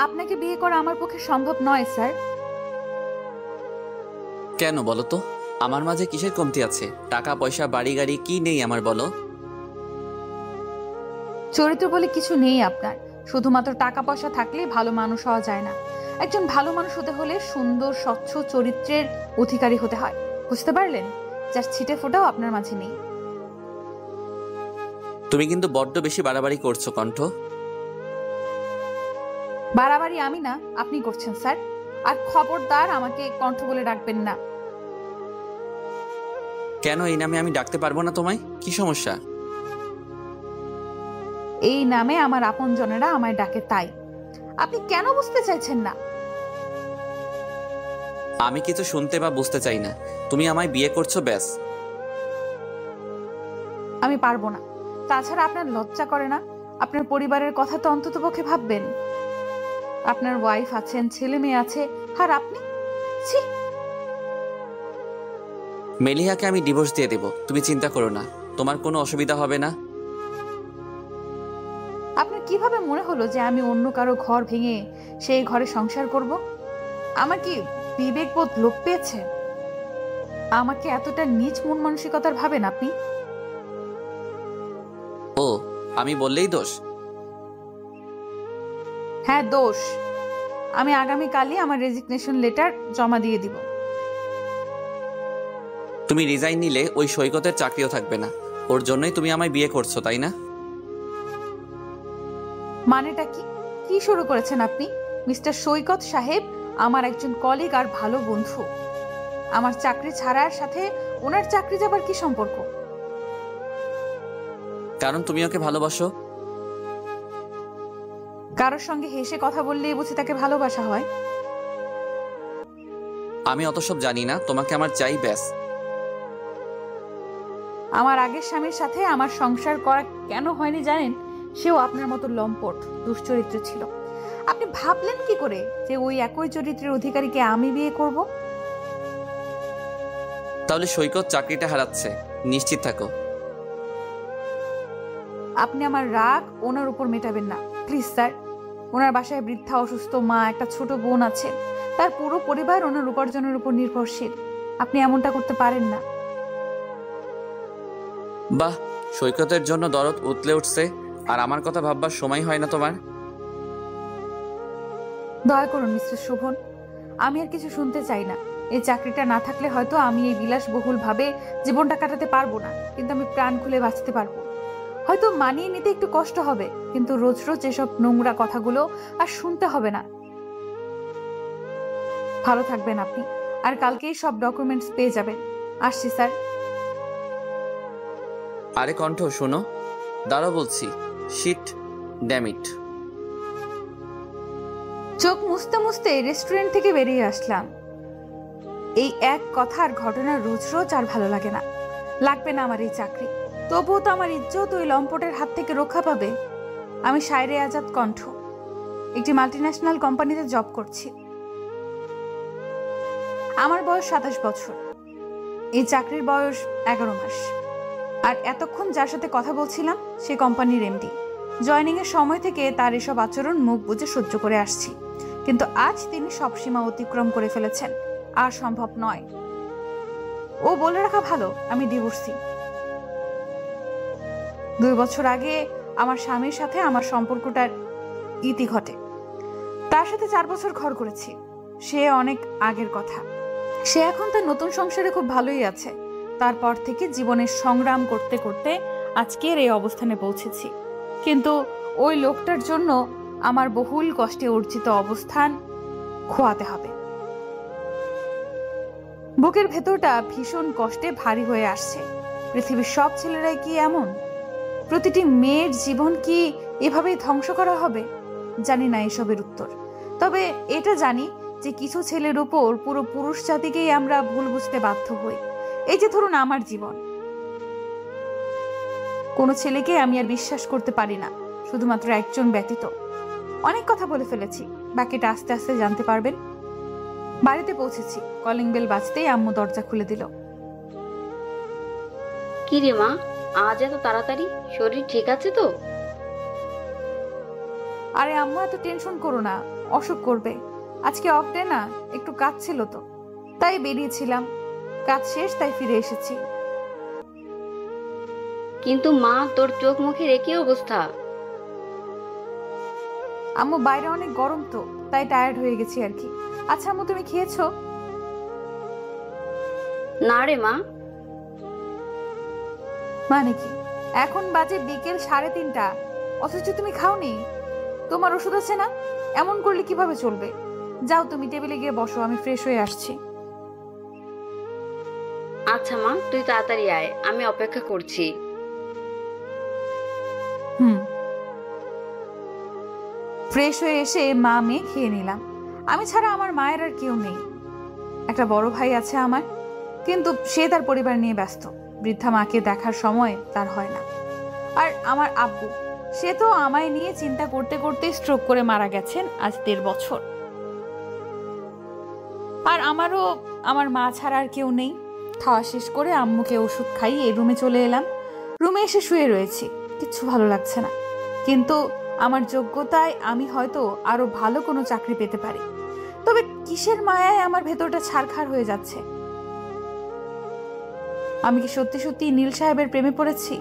আপনাকে বিয়ে করা আমার পক্ষে সম্ভব নয় স্যার। কেন বলো তো? আমার মাঝে কিসের কমতি আছে? টাকা পয়সা বাড়ি গাড়ি কি নেই আমার, বলো? চরিত্র বলে কিছু নেই আপনার। শুধুমাত্র টাকা পয়সা থাকলে ভালো মানুষ হওয়া যায় না। একজন ভালো মানুষ হতে হলে সুন্দর স্বচ্ছ চরিত্রের অধিকারী হতে হয়। বুঝতে পারলেন? যার ছিটে ফোটাও আপনার মাঝে নেই। তুমি কিন্তু বড্ড বেশি বাড়াবাড়ি করছো কণ্ঠ। বাড়াবাড়ি আমি না, আপনি করছেন স্যার। আর খবরদার আমাকে কণ্ঠ বলে ডাকবেন না। কেন এই নামে আমি ডাকতে পারবো না তোমায়? কি সমস্যা? এই নামে আমার আপনজনেরা আমায় ডাকে, তাই। আপনি কেন বুঝতে চাইছেন না? আমি কিছু শুনতে বা বুঝতে চাই না। তুমি আমায় বিয়ে করছো, ব্যাস। আমি পারবো না। তাছাড়া আপনার লজ্জা করে না? আপনার পরিবারের কথা তো অন্ততপক্ষে ভাববেন। আপনার ওয়াইফ আছেন, ছেলে মেয়ে আছে, আর আপনি? ছি! মেলিহাকে আমি ডিভোর্স দিয়ে দেব, তুমি চিন্তা করো না। তোমার কোনো অসুবিধা হবে না। আপনার কিভাবে মনে হলো যে আমি অন্য কারো ঘর ভেঙে সেই ঘরে সংসার করব? আমার কি বিবেকবোধ লোপ পেয়েছে? আমাকে এতটা নীচ মন মানসিকতার ভাবেন আপনি? ও, আমি বললেই দোষ? হ্যাঁ, দোষ। আমি আগামীকালই আমার রেজিগনেশন লেটার জমা দিয়ে দিব। তুমি রিজাইন নিলে ওই সৈকতের চাকরিও থাকবে না। ওর জন্যই তুমি আমায় বিয়ে করছো, তাই না? মানেটা কি? কি শুরু করেছেন আপনি? মিস্টার সৈকত সাহেব আমার একজন কলিগ আর ভালো বন্ধু। আমার চাকরি ছাড়ার সাথে ওনার চাকরি যাবার কি সম্পর্ক? কারণ তুমি ওকে ভালোবাসো। কারোর সঙ্গে হেসে কথা বললেই বুঝি তাকে ভালোবাসা হয়? আমি অত সব জানি না, তোমাকে আমার চাই, ব্যাস। আমার আগের স্বামীর সাথে আমার সংসার করা কেন হয়নি জানেন? সেও আপনার মতো লম্পট দুশ্চরিত্র ছিল। আপনি ভাবলেন কি করে যে ওই একই চরিত্রের অধিকারীকে আমি বিয়ে করব? তাহলে সৈকত চাকরিটা হারাচ্ছে, নিশ্চিত থাকো। আপনি আমার রাগ ওনার উপর মেটাবেন না প্লিজ স্যার। ওনার বাসায় বৃদ্ধা অসুস্থ মা, একটা ছোট বোন আছে। তার পুরো পরিবার ওনার উপার্জনের উপর নির্ভরশীল। আপনি এমনটা করতে পারেন না। বাহ, সৈকতের জন্য দরদ উতলে উঠছে, আর আমার কথা ভাববার সময় হয় না তোমার? দয়া করুন মিস্টার শোভন, আমি আর কিছু শুনতে চাই না। এই চাকরিটা না থাকলে হয়তো আমি এই বিলাসবহুল ভাবে জীবনটা কাটাতে পারবো না, কিন্তু আমি প্রাণ খুলে বাঁচতে পারবো। হয়তো মানিয়ে নিতে একটু কষ্ট হবে, কিন্তু রোজ রোজ এসব নোংরা কথাগুলো আর শুনতে হবে না। ভালো থাকবেন আপনি, আর কালকেই সব ডকুমেন্টস পেয়ে যাবেন। আসছি স্যার। আরে কণ্ঠ, শোনো, দাঁড়াও বলছি। Shit, damn it. চোখ মুছতে মুছতে রেস্টুরেন্ট থেকে বেরিয়ে আসলাম। এই এক কথা আর ঘটনা রোজ রোজ আর ভালো লাগে না। লাগবে না আমার এই চাকরি, তবুও তো আমার ইজ্জত ওই লম্পটের হাত থেকে রক্ষা পাবে। আমি শায়রে আজাদ কণ্ঠ, একটি মাল্টিন্যাশনাল কোম্পানিতে জব করছি। আমার বয়স 27 বছর। এই চাকরির বয়স 11 মাস। আর এতক্ষণ যার সাথে কথা বলছিলাম সে কোম্পানির এমডি। জয়নিং এর সময় থেকে তার এসব আচরণ মুখ বুজে সহ্য করে আসছি, কিন্তু আজ তিনি সব সীমা অতিক্রম করে ফেলেছেন। আর সম্ভব নয়। ও বলে রাখা ভালো, আমি ডিভোর্সি। 2 বছর আগে আমার স্বামীর সাথে আমার সম্পর্কটার ইতি ঘটে। তার সাথে 4 বছর ঘর করেছি, সে অনেক আগের কথা। সে এখন তার নতুন সংসারে খুব ভালোই আছে। তারপর থেকে জীবনের সংগ্রাম করতে করতে আজকের এই অবস্থানে পৌঁছেছি। কিন্তু ওই লোকটার জন্য আমার বহুল কষ্টে অর্জিত অবস্থান খোয়াতে হবে। বুকের ভেতরটা ভীষণ কষ্টে ভারী হয়ে আসছে। পৃথিবীর সব ছেলেরাই কি এমন? প্রতিটি মেয়ের জীবন কি এভাবেই ধ্বংস করা হবে? জানি না এসবের উত্তর। তবে এটা জানি যে কিছু ছেলের উপর পুরো পুরুষ জাতিকেই আমরা ভুল বুঝতে বাধ্য হই। এই যে ধরুন আমার জীবন, কোনো ছেলেকে আমি আর বিশ্বাস করতে পারি না, শুধুমাত্র একজন ব্যতীত। অনেক কথা বলে ফেলেছি, বাকিটা আস্তে আস্তে জানতে পারবেন। বাড়িতে পৌঁছেছি, কলিং বেল বাজতেই আম্মু দরজা খুলে দিল। কি রে মা, আজ এত তাড়াতাড়ি? শরীর ঠিক আছে তো? আরে আম্মু, এত টেনশন করো না, অসুখ করবে। আজকে অফ ডে না, একটু কাজ ছিল তো, তাই বেরিয়েছিলাম। কাজ শেষ, তাই ফিরে এসেছি। কিন্তু মা, তোর চোখ মুখের একই অবস্থা। আম্মু, বাইরে অনেক গরম তো, তাই টায়ার্ড হয়ে গেছি আর কি। আচ্ছা আম্মু, তুমি খেয়েছো? না রে মা। মানে কি? এখন বাজে বিকেল 3:30, অথচ তুমি খাওনি? তোমার ওষুধ আছে না? এমন করলে কিভাবে চলবে? যাও, তুমি টেবিলে গিয়ে বসো, আমি ফ্রেশ হয়ে আসছি। আচ্ছা মা, তুই তাড়াতাড়ি আয়, আমি অপেক্ষা করছি। ফ্রেশ হয়ে এসে মা মেয়ে খেয়ে নিলাম। আমি ছাড়া আমার মায়ের আর কেউ নেই। একটা বড় ভাই আছে আমার, কিন্তু সে তার পরিবার নিয়ে ব্যস্ত। বৃদ্ধা মাকে দেখার সময় তার হয় না। আর আমার আব্বু, সে তো আমায় নিয়ে চিন্তা করতে করতে স্ট্রোক করে মারা গেছেন আজ 1.5 বছর। আর আমারও আমার মা ছাড়া আর কেউ নেই। খাওয়া শেষ করে আম্মুকে ওষুধ খাইয়ে রুমে চলে এলাম। রুমে এসে শুয়ে রয়েছি, কিচ্ছু ভালো লাগছে না। কিন্তু আমার যোগ্যতায় আমি হয়তো আরো ভালো কোনো চাকরি পেতে পারি। তবে কিসের মায়ায় আমার ভেতরটা ছারখার হয়ে যাচ্ছে? আমি কি সত্যি সত্যি নীল সাহেবের প্রেমে পড়েছি?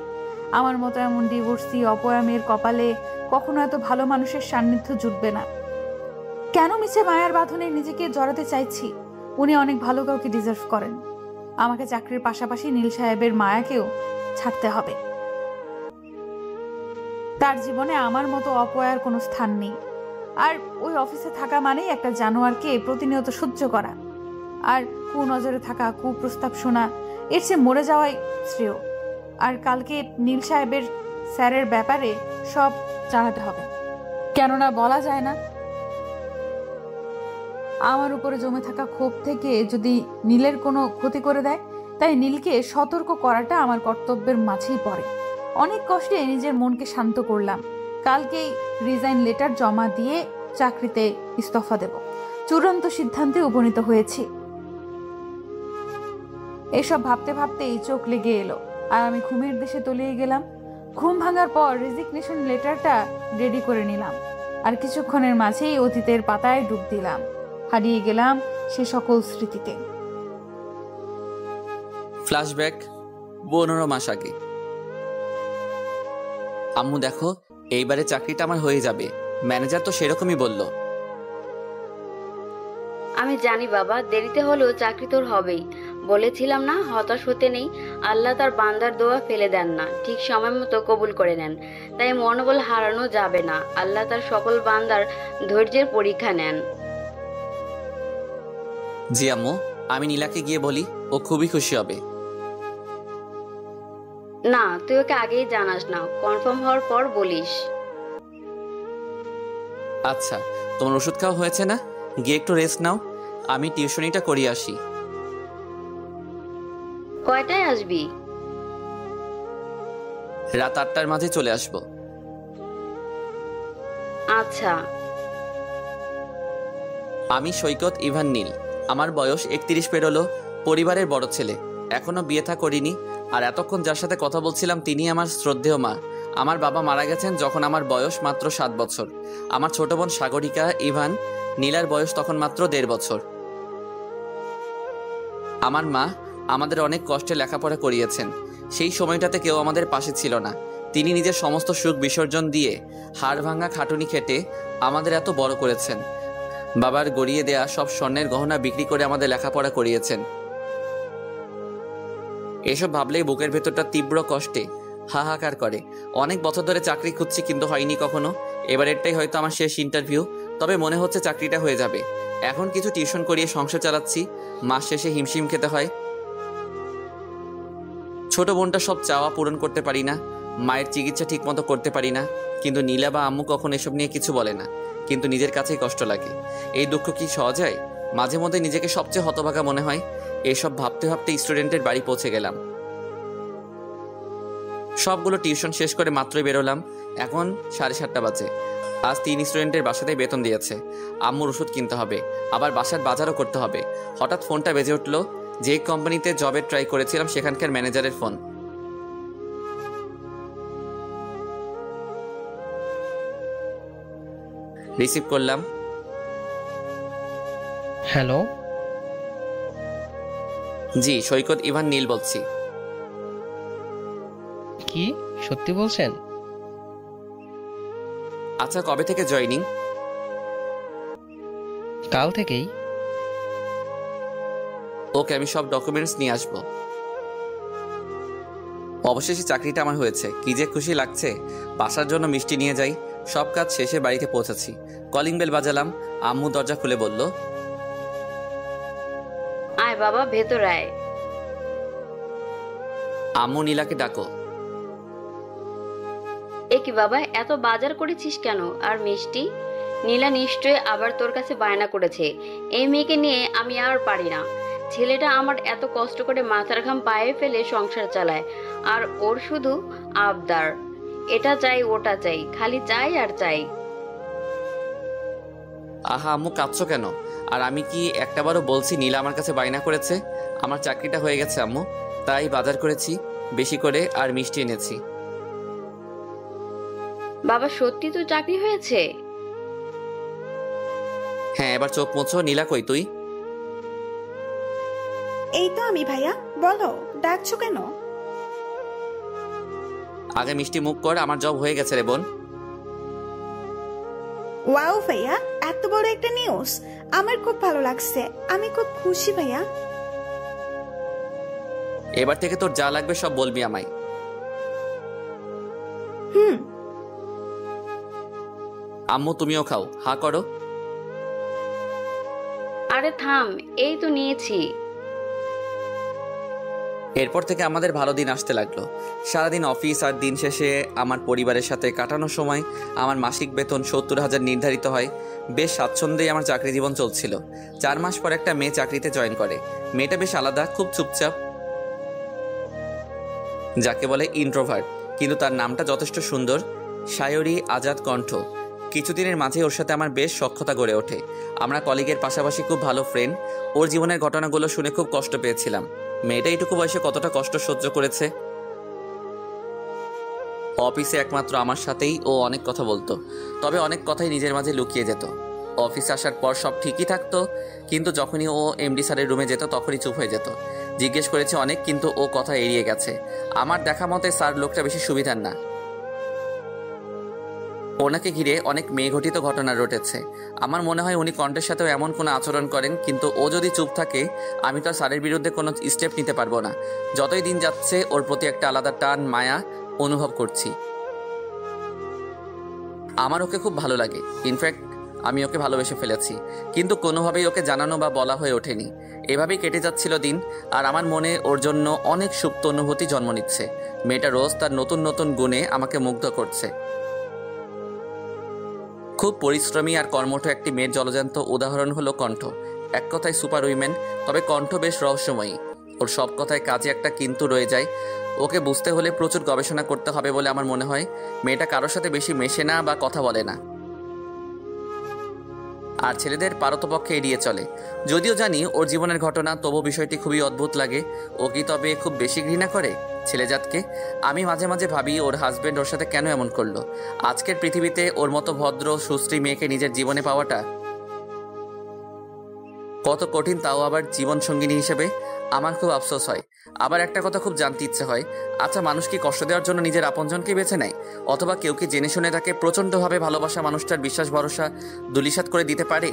আমার মতো এমন ডিভোর্সি অপয়া মেয়ের কপালে কখনো এত ভালো মানুষের সান্নিধ্য জুটবে না। কেন মিছে মায়ার বাঁধনে নিজেকে জড়াতে চাইছি? উনি অনেক ভালো কাউকে ডিজার্ভ করেন। আমাকে চাকরির পাশাপাশি নীল সাহেবের মায়াকেও ছাড়তে হবে। তার জীবনে আমার মতো অপয়ার কোনো স্থান নেই। আর ওই অফিসে থাকা মানেই একটা জানোয়ারকে প্রতিনিয়ত সহ্য করা, আর কুনজরে থাকা, কুপ্রস্তাব শোনা। এর চেয়ে মরে যাওয়াই শ্রেয়। আর কালকে নীল সাহেবের স্যারের ব্যাপারে সব জানাতে হবে, কেননা বলা যায় না আমার উপরে জমে থাকা ক্ষোভ থেকে যদি নীলের কোনো ক্ষতি করে দেয়। তাই নীলকে সতর্ক করাটা আমার কর্তব্যের মাঝেই পড়ে। অনেক কষ্টে নিজের মনকে শান্ত করলাম। কালকেই রিজাইন লেটার জমা দিয়ে চাকরিতে ইস্তফা দেব। চূড়ান্ত সিদ্ধান্তে উপনীত হয়েছি। এসব ভাবতে ভাবতেই চোখ লেগে এলো, আর আমি ঘুমের দেশে তলিয়ে গেলাম। ঘুম ভাঙার পর রেজিগনেশন লেটারটা রেডি করে নিলাম, আর কিছুক্ষণের মাঝেই অতীতের পাতায় ডুব দিলাম। হারিয়ে গেলাম সে সকল স্মৃতিতে। ফ্ল্যাশব্যাক 15 মাস আগে। আম্মু দেখো, এইবারে চাকরিটা আমার হয়ে যাবে, ম্যানেজার তো সেরকমই বলল। আমি জানি বাবা, দেরিতে হলেও চাকরি তোর হবেই। বলেছিলাম না, হতাশ হতে নেই। আল্লাহ তার বান্দার দোয়া ফেলে দেন না, ঠিক সময় মতো কবুল করে নেন। তাই মনোবল হারানো যাবে না। আল্লাহ তার সকল বান্দার ধৈর্যের পরীক্ষা নেন। জি আম্মু, আমি নীলাকে গিয়ে বলি, ও খুবই খুশি হবে। না, তুই ওকে আগেই জানাস না, কনফার্ম হওয়ার পর বলিস। আচ্ছা, তোমার ওষুধ খাওয়া হয়েছে না? গিয়ে একটু রেস্ট নাও, আমি টিউশনিটা করিয়ে আসি। কয়টায় আসবি? রাত 8টার মাঝে চলে আসবো। আচ্ছা। আমি সৈকত ইভান নীল। আমার বয়স 31 পেরোলো। পরিবারের বড় ছেলে, এখনো বিয়ে থা করিনি। আর এতক্ষণ যার সাথে কথা বলছিলাম তিনি আমার শ্রদ্ধেয় মা। আমার বাবা মারা গেছেন যখন আমার বয়স মাত্র 7 বছর। আমার ছোট বোন সাগরিকা ইভান, নীলার বয়স তখন মাত্র 1.5 বছর। আমার মা আমাদের অনেক কষ্টে লেখাপড়া করিয়েছেন। সেই সময়টাতে কেউ আমাদের পাশে ছিল না। তিনি নিজের সমস্ত সুখ বিসর্জন দিয়ে হাড় ভাঙা খাটুনি খেটে আমাদের এত বড় করেছেন। বাবার গড়িয়ে দেয়া সব স্বর্ণের গহনা বিক্রি করে আমাদের লেখাপড়া করিয়েছেন। এসব ভাবলেই বুকের ভেতরটা তীব্র কষ্টে হাহাকার করে। অনেক বছর ধরে চাকরি খুঁজছি, কিন্তু হয়নি কখনো। এবারেরটাই হয়তো আমার শেষ ইন্টারভিউ। তবে মনে হচ্ছে চাকরিটা হয়ে যাবে। এখন কিছু টিউশন করিয়ে সংসার চালাচ্ছি, মাস শেষে হিমশিম খেতে হয়। ছোট বোনটা সব চাওয়া পূরণ করতে পারি না, মায়ের চিকিৎসা ঠিক মতো করতে পারি না। কিন্তু নীলা বা আম্মু কখন এসব নিয়ে কিছু বলে না, কিন্তু নিজের কাছেই কষ্ট লাগে। এই দুঃখ কি সহজ হয়? মাঝে মধ্যে নিজেকে সবচেয়ে হতভাগা মনে হয়। এসব ভাবতে ভাবতে স্টুডেন্টের বাড়ি পৌঁছে গেলাম। সবগুলো টিউশন শেষ করে মাত্রই বেরোলাম। এখন 7:30 বাজে। আজ 3 স্টুডেন্টের বাসাতেই বেতন দিয়েছে। আম্মুর ওষুধ কিনতে হবে, আবার বাসার বাজারও করতে হবে। হঠাৎ ফোনটা বেজে উঠল। যে কোম্পানিতে জবের ট্রাই করেছিলাম সেখানকার ম্যানেজারের ফোন। রিসিভ করলাম। হ্যালো। জি, সৈকত ইভান নীল বলছি। কি সত্যি বলছেন? আচ্ছা, কবে থেকে জয়েনিং? কাল থেকেই। ওকে, আমি সব ডকুমেন্টস নিয়ে আসবো। অবশেষে চাকরিটা আমার হয়েছে, কি যে খুশি লাগছে। বাসার জন্য মিষ্টি নিয়ে যাই। সব কাজ শেষে বাড়িতে পৌঁছেছি। কলিং বেল বাজালাম। আম্মু দরজা খুলে বলল, আয় বাবা, ভেতর আয়। আম্মু নীলাকে ডাকো। এ কি বাবা, এত বাজার করেছিস কেন? আর মিষ্টি? নীলা নিশ্চয়ই আবার তোর কাছে বায়না করেছে। এই মেয়েকে নিয়ে আমি আর পারি না। ছেলেটা আমার এত কষ্ট করে মাথার ঘাম পায়ে ফেলে সংসার চালায়, আর ওর শুধু আবদার, এটা চাই ওটা চাই, খালি চাই আর চাই। আহা আম্মু, কাঁদছো কেন? আর আমি কি একটাবারও বলছি নীলা আমার কাছে বায়না করেছে? আমার চাকরিটা হয়ে গেছে আম্মু, তাই বাজার করেছি বেশি করে, আর মিষ্টি এনেছি। বাবা সত্যি তো চাকরি হয়েছে? হ্যাঁ, এবার চোখ মুছো। নীলা কই তুই? এই তো আমি ভাইয়া, বলো ডাকছো কেন? আগে মিষ্টি মুখ কর, আমার জব হয়ে গেছে রে বোন। ওয়াও ভাইয়া, এত বড় একটা নিউজ, আমার খুব ভালো লাগছে, আমি খুব খুশি ভাইয়া। এবার থেকে তোর যা লাগবে সব বলবি আমায়। হুম। আম্মু তুমিও খাও, হা করো। আরে থাম, এই তো নিয়েছি। এরপর থেকে আমাদের ভালো দিন আসতে লাগলো। সারাদিন অফিস, আর দিন শেষে আমার পরিবারের সাথে কাটানোর সময় আমার মাসিক বেতন 70,000 নির্ধারিত হয়। বেশ স্বাচ্ছন্দ্যেই আমার চাকরি জীবন চলছিল। 4 মাস পর একটা মেয়ে চাকরিতে জয়েন করে। মেয়েটা বেশ আলাদা, খুব চুপচাপ, যাকে বলে ইন্ট্রোভার্ট, কিন্তু তার নামটা যথেষ্ট সুন্দর, সায়রী আজাদ কণ্ঠ। কিছুদিনের মাঝে ওর সাথে আমার বেশ সখ্যতা গড়ে ওঠে। আমরা কলিগের পাশাপাশি খুব ভালো ফ্রেন্ড। ওর জীবনের ঘটনাগুলো শুনে খুব কষ্ট পেয়েছিলাম। মেয়েটা এইটুকু বয়সে কতটা কষ্ট সহ্য করেছে। অফিসে একমাত্র আমার সাথেই ও অনেক কথা বলতো, তবে অনেক কথাই নিজের মাঝে লুকিয়ে যেত। অফিসে আসার পর সব ঠিকই থাকতো, কিন্তু যখনই ও এমডি স্যারের রুমে যেত তখনই চুপ হয়ে যেত। জিজ্ঞেস করেছে অনেক, কিন্তু ও কথা এড়িয়ে গেছে। আমার দেখা মতে স্যার লোকটা বেশি সুবিধার না। ওনাকে ঘিরে অনেক মেয়েঘটিত ঘটনা রটেছে। আমার মনে হয় উনি কণ্ঠের সাথেও এমন কোনো আচরণ করেন, কিন্তু ও যদি চুপ থাকে আমি তো স্যারের বিরুদ্ধে কোনো স্টেপ নিতে পারবো না। যতই দিন যাচ্ছে ওর প্রতি একটা আলাদা টান, মায়া অনুভব করছি। আমার ওকে খুব ভালো লাগে, ইনফ্যাক্ট আমি ওকে ভালোবেসে ফেলেছি, কিন্তু কোনোভাবেই ওকে জানানো বা বলা হয়ে ওঠেনি। এভাবেই কেটে যাচ্ছিল দিন, আর আমার মনে ওর জন্য অনেক সুপ্ত অনুভূতি জন্ম নিচ্ছে। মেয়েটা রোজ তার নতুন নতুন গুণে আমাকে মুগ্ধ করছে। খুব পরিশ্রমী আর কর্মঠ একটি মেয়ের জলজান্ত উদাহরণ হলো কণ্ঠ। এক কথায় সুপার উইমেন, তবে কণ্ঠ বেশ রহস্যময়ী। ওর সব কথায় কাজে একটা কিন্তু রয়ে যায়। ওকে বুঝতে হলে প্রচুর গবেষণা করতে হবে বলে আমার মনে হয়। মেয়েটা কারোর সাথে বেশি মেশে না বা কথা বলে না, আর ছেলেদের পারতপক্ষে এড়িয়ে চলে। যদিও জানি ওর জীবনের ঘটনা, তবু বিষয়টি খুবই অদ্ভুত লাগে। ও কি তবে খুব বেশি ঘৃণা করে ছেলেজাতকে? আমি মাঝে মাঝে ভাবি ওর হাজবেন্ড ওর সাথে কেন এমন করলো। আজকের পৃথিবীতে ওর মতো ভদ্র সুশ্রী মেয়েকে নিজের জীবনে পাওয়াটা কত কঠিন, তাও আবার জীবন সঙ্গিনী হিসেবে। আমার খুব আফসোস হয়। আবার একটা কথা খুব জানতে ইচ্ছে হয়, আচ্ছা মানুষ কি কষ্ট দেওয়ার জন্য নিজের আপনজনকে বেছে নেয়, অথবা কেউ কি জেনে শুনে তাকে প্রচণ্ডভাবে ভালোবাসা মানুষটার বিশ্বাস ভরসা ধূলিসাৎ করে দিতে পারে?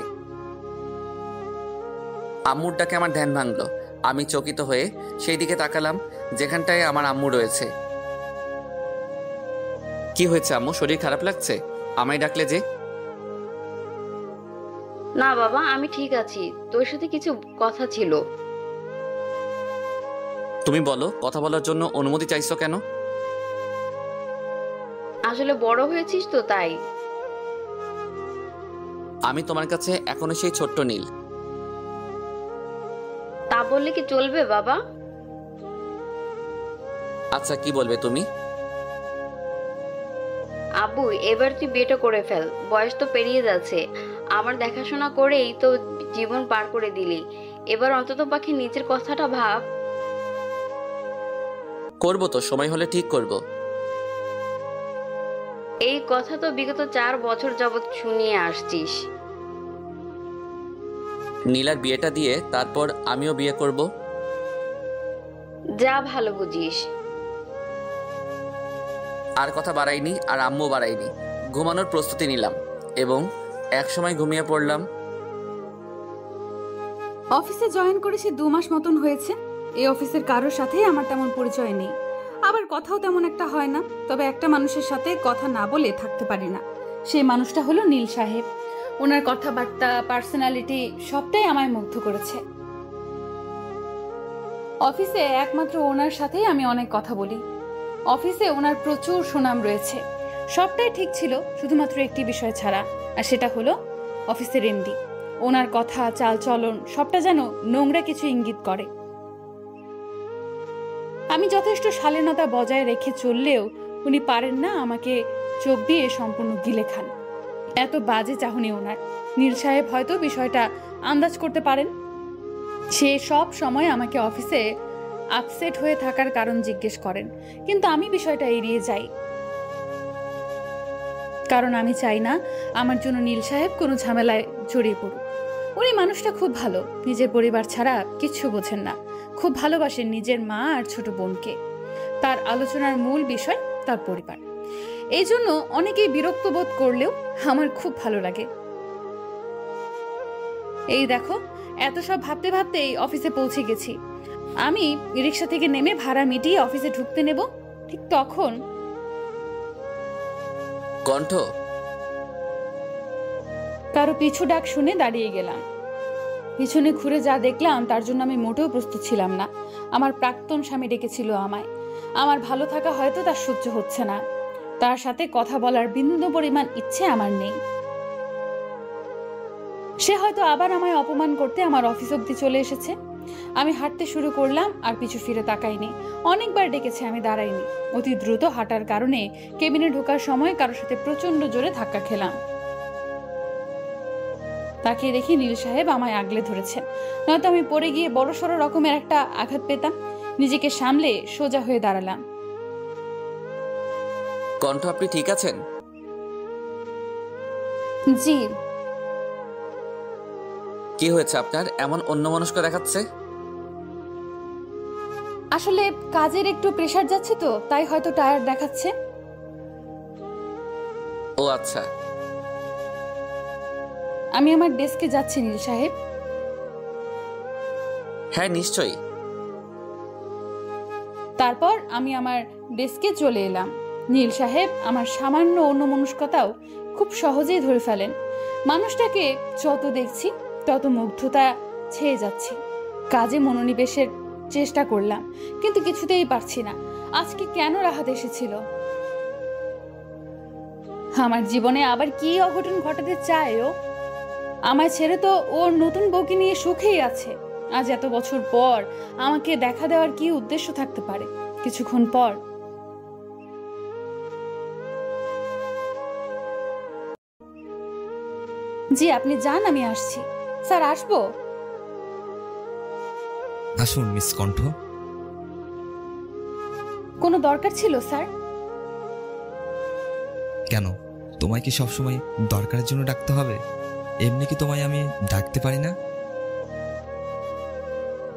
আম্মুর ডাকে আমার ধ্যান ভাঙলো। আমি চকিত হয়ে সেই দিকে তাকালাম যেখানটায় আমার আম্মু রয়েছে। কি হয়েছে আম্মু, শরীর খারাপ লাগছে? আমায় ডাকলে যে? না বাবা, আমি ঠিক আছি, তোর সাথে কিছু কথা ছিল। তুমি বলো, কথা বলার জন্য অনুমতি চাইছো কেন? আসলে বড় হয়েছিস তো তাই। আমি তোমার কাছে এখনো সেই ছোট্ট নীল। তা বললে কি চলবে বাবা? আচ্ছা কি বলবে তুমি? আব্বু, এবার তুই বিয়েটা করে ফেল, বয়স তো পেরিয়ে যাচ্ছে। আমার দেখাশোনা করেই তো জীবন পার করে দিলি, এবার অন্তত পাখি নিজের কথাটা ভাব। করবো তো, সময় হলে ঠিক করব। এই কথা তো বিগত 4 বছর যাবৎ শুনিয়ে আসছিস। নীলার বিয়েটা দিয়ে তারপর আমিও বিয়ে করব। যা ভালো বুঝিস। আর কথা বাড়াইনি, আর আম্মু বাড়াইনি। ঘুমানোর প্রস্তুতি নিলাম এবং একসময় ঘুমিয়ে পড়লাম। অফিসে জয়েন করেছি 2 মাস মতন হয়েছে। এই অফিসের কারোর সাথেই আমার তেমন পরিচয় নেই, আবার কথাও তেমন একটা হয় না। তবে একটা মানুষের সাথে কথা না বলে থাকতে পারি না। সেই মানুষটা হলো নীল সাহেব। ওনার কথাবার্তা, পার্সোনালিটি সবটাই আমায় মুগ্ধ করেছে। অফিসে একমাত্র ওনার সাথেই আমি অনেক কথা বলি। অফিসে ওনার প্রচুর সুনাম রয়েছে। সবটাই ঠিক ছিল, শুধুমাত্র একটি বিষয় ছাড়া, আর সেটা হলো অফিসের এমডি। ওনার কথা, চালচলন সবটা যেন নোংরা কিছু ইঙ্গিত করে। আমি যথেষ্ট শালীনতা বজায় রেখে চললেও উনি পারেন না আমাকে চোখ দিয়ে সম্পূর্ণ গিলে খান। এত বাজে চাহনি ওনার। নীল সাহেব হয়তো বিষয়টা আন্দাজ করতে পারেন। সে সব সময় আমাকে অফিসে আপসেট হয়ে থাকার কারণ জিজ্ঞেস করেন, কিন্তু আমি বিষয়টা এড়িয়ে যাই, কারণ আমি চাই না আমার জন্য নীল সাহেব কোনো ঝামেলায় জড়িয়ে পড়ুক। উনি মানুষটা খুব ভালো, নিজের পরিবার ছাড়া কিচ্ছু বোঝেন না। খুব ভালোবাসেন নিজের মা আর ছোট বোনকে। তার আলোচনার মূল বিষয় তার পরিবার। এই জন্য অনেকেই বিরক্ত বোধ করলেও আমার খুব ভালো লাগে। এই দেখো, এত সব ভাবতে ভাবতে এই অফিসে পৌঁছে গেছি। আমি রিক্সা থেকে নেমে ভাড়া মিটিয়ে অফিসে ঢুকতে নেব, ঠিক তখন কণ্ঠ, কারো পিছু ডাক শুনে দাঁড়িয়ে গেলাম। পিছনে ঘুরে যা দেখলাম তার জন্য আমি মোটেও প্রস্তুত ছিলাম না। আমার প্রাক্তন স্বামী ডেকেছিল আমায়। আমার ভালো থাকা হয়তো তার সহ্য হচ্ছে না। তার সাথে কথা বলার বিন্দু পরিমাণ ইচ্ছে আমার নেই। সে হয়তো আবার আমায় অপমান করতে আমার অফিস অব্দি চলে এসেছে। আমি হাঁটতে শুরু করলাম, আর পিছু ফিরে তাকাইনি। অনেকবার ডেকেছে, আমি দাঁড়াইনি। অতি দ্রুত হাঁটার কারণে কেবিনে ঢোকার সময় কারোর সাথে প্রচন্ড জোরে ধাক্কা খেলাম। তাকিয়ে দেখি নীল সাহেব আমায় আগলে ধরেছেন, নয়তো আমি পড়ে গিয়ে বড়সড় রকমের একটা আঘাত পেতাম। নিজেকে সামলে সোজা হয়ে দাঁড়ালাম। কণ্ঠ, আপনি ঠিক আছেন? জি। কি হয়েছে আপনার? এমন অন্যমনস্ক দেখাচ্ছে। আসলে কাজের একটু প্রেসার যাচ্ছে তো, তাই হয়তো টায়ার্ড দেখাচ্ছে। ও আচ্ছা। আমি আমার ডেস্কে যাচ্ছি নীল সাহেব। হ্যাঁ নিশ্চয়ই। তারপর আমি আমার ডেস্কে চলে এলাম। নীল সাহেব আমার সামান্য অন্যমনস্কতাও খুব সহজেই ধরে ফেলেন। মানুষটাকে যত দেখছি তত মুগ্ধতা ছেয়ে যাচ্ছে। কাজে মনোনিবেশের চেষ্টা করলাম, কিন্তু কিছুতেই পারছি না। আজকে কেন রাহাত এসেছিল? আমার জীবনে আবার কি অঘটন ঘটাতে চায় ও? আমায় ছেড়ে তো ওর নতুন বউকে নিয়ে সুখেই আছে। আজ এত বছর পর আমাকে দেখা দেওয়ার কি উদ্দেশ্য থাকতে পারে? কিছুক্ষণ পর জি, আপনি যান, আমি আসছি। স্যার, আসবো? আসুন মিস কণ্ঠ। কোনো দরকার ছিল স্যার? কেন, তোমায় কি সবসময় দরকারের জন্য ডাকতে হবে? এমনি কি তোমায় আমি ডাকতে পারি না?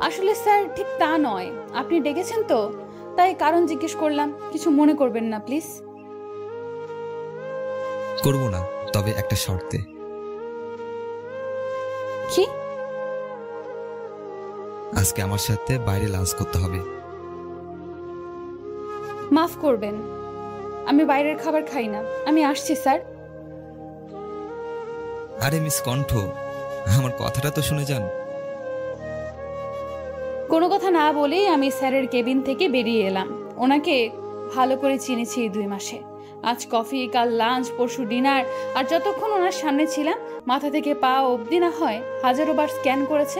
আসলে স্যার ঠিক তা নয়। আপনি ডেকেছেন তো, তাই কারণ জিজ্ঞেস করলাম। কিছু মনে করবেন না প্লিজ। করব না, তবে একটা শর্তে। কি? আজকে আমার সাথে বাইরে লাঞ্চ করতে হবে। মাফ করবেন, আমি বাইরের খাবার খাই না। আমি আসছি স্যার। আরে মিস কণ্ঠ, আমার কথাটা তো শুনে যান। কোনো কথা না বলেই আমি স্যারের কেবিন থেকে বেরিয়ে এলাম। ওনাকে ভালো করে চিনেছি এই 2 মাসে। আজ কফি, কাল লাঞ্চ, পরশু ডিনার, আর যতক্ষণ ওনার সামনে ছিলাম মাথা থেকে পা অবধি না হয় হাজারো বার স্ক্যান করেছে।